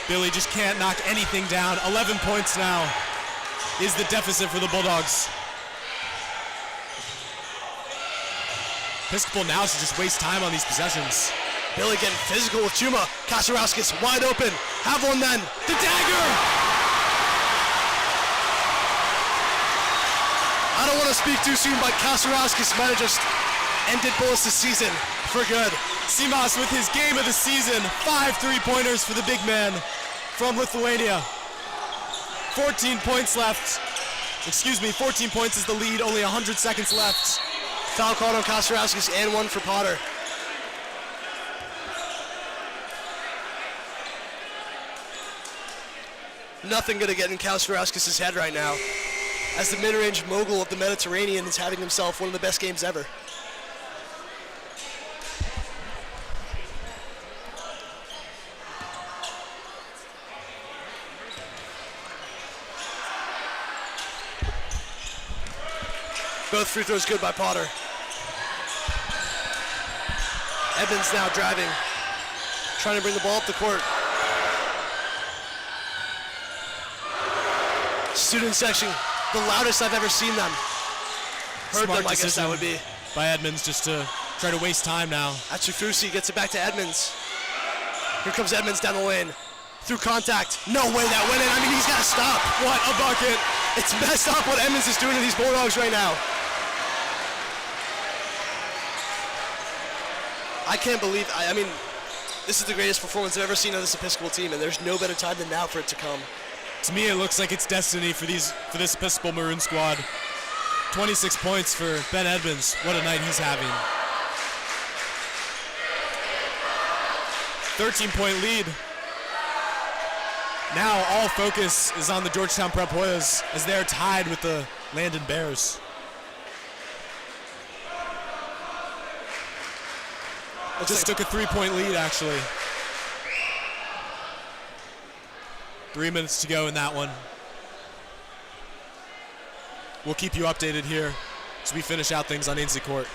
Billy just can't knock anything down. 11 points now is the deficit for the Bulldogs. Episcopal now should just waste time on these possessions. Billy getting physical with Chuma. Kasarauskas wide open. Have one then. The dagger! I don't want to speak too soon, but Kasarauskas might have just ended Bullis this season for good. Simas with his game of the season. 5 3-pointers for the big man from Lithuania. 14 points left. 14 points is the lead. Only 100 seconds left. Foul called on Kasarauskas and one for Potter. Nothing gonna get in Kasarauskas' head right now, as the mid-range mogul of the Mediterranean is having himself one of the best games ever. Both free throws good by Potter. Evans now driving, trying to bring the ball up the court. Student section, the loudest I've ever seen them. Heard Smart them, I guess decision that would be. by Edmonds just to try to waste time now. Achufusi gets it back to Edmonds. Here comes Edmonds down the lane. Through contact. No way that went in. I mean, he's got to stop. What a bucket. It's messed up what Edmonds is doing to these Bulldogs right now. I can't believe, I mean, this is the greatest performance I've ever seen of this Episcopal team, and there's no better time than now for it to come. To me, it looks like it's destiny for this Episcopal Maroon squad. 26 points for Ben Edmonds. What a night he's having. 13-point lead. Now all focus is on the Georgetown Prep Hoyas as they're tied with the Landon Bears. Just took a 3-point lead, actually. 3 minutes to go in that one. We'll keep you updated here as we finish out things on Ainsley Court.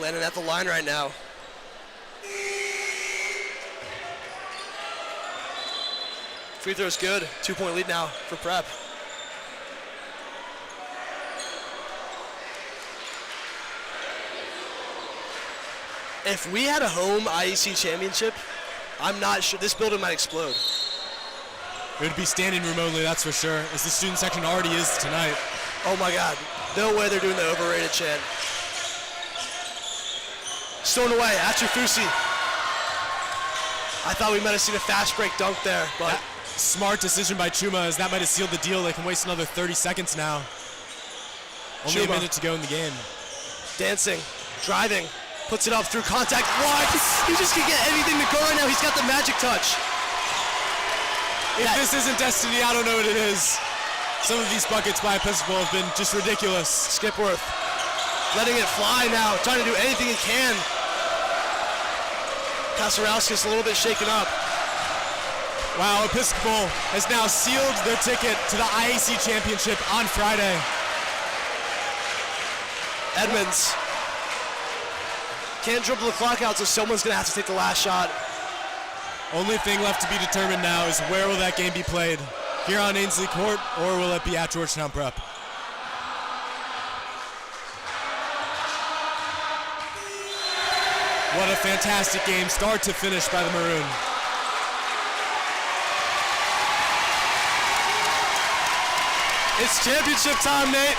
Landon at the line right now. Free throw's good. 2-point lead now for Prep. If we had a home IAC championship, I'm not sure, this building might explode. It would be standing room only, that's for sure, as the student section already is tonight. Oh my God, no way they're doing the overrated chant. Stolen away, Achufusi. I thought we might have seen a fast break dunk there, but. Smart decision by Chuma, as that might have sealed the deal. They can waste another 30 seconds now. Only a minute to go in the game. Dancing, driving, puts it up through contact. What? He just can get anything to go right now. He's got the magic touch. If this isn't destiny, I don't know what it is. Some of these buckets by Episcopal have been just ridiculous. Skipworth letting it fly now, trying to do anything he can. Kasarowski's a little bit shaken up. Wow, Episcopal has now sealed their ticket to the IAC championship on Friday. Edmonds can't dribble the clock out, so someone's gonna have to take the last shot. Only thing left to be determined now is where will that game be played? Here on Ainsley Court, or will it be at Georgetown Prep? What a fantastic game, start to finish by the Maroon. It's championship time, Nate.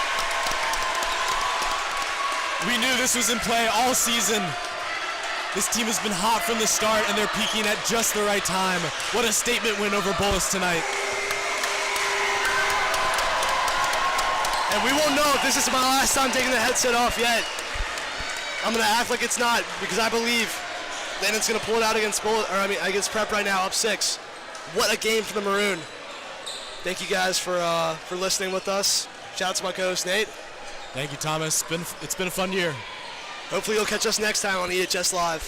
We knew this was in play all season. This team has been hot from the start, and they're peaking at just the right time. What a statement win over Bullis tonight. And we won't know if this is my last time taking the headset off yet. I'm gonna act like it's not, because I believe Landon's gonna pull it out against against Prep right now, up 6. What a game for the Maroon. Thank you guys for listening with us. Shout out to my co-host Nate. Thank you, Thomas. It's been a fun year. Hopefully you'll catch us next time on EHS Live.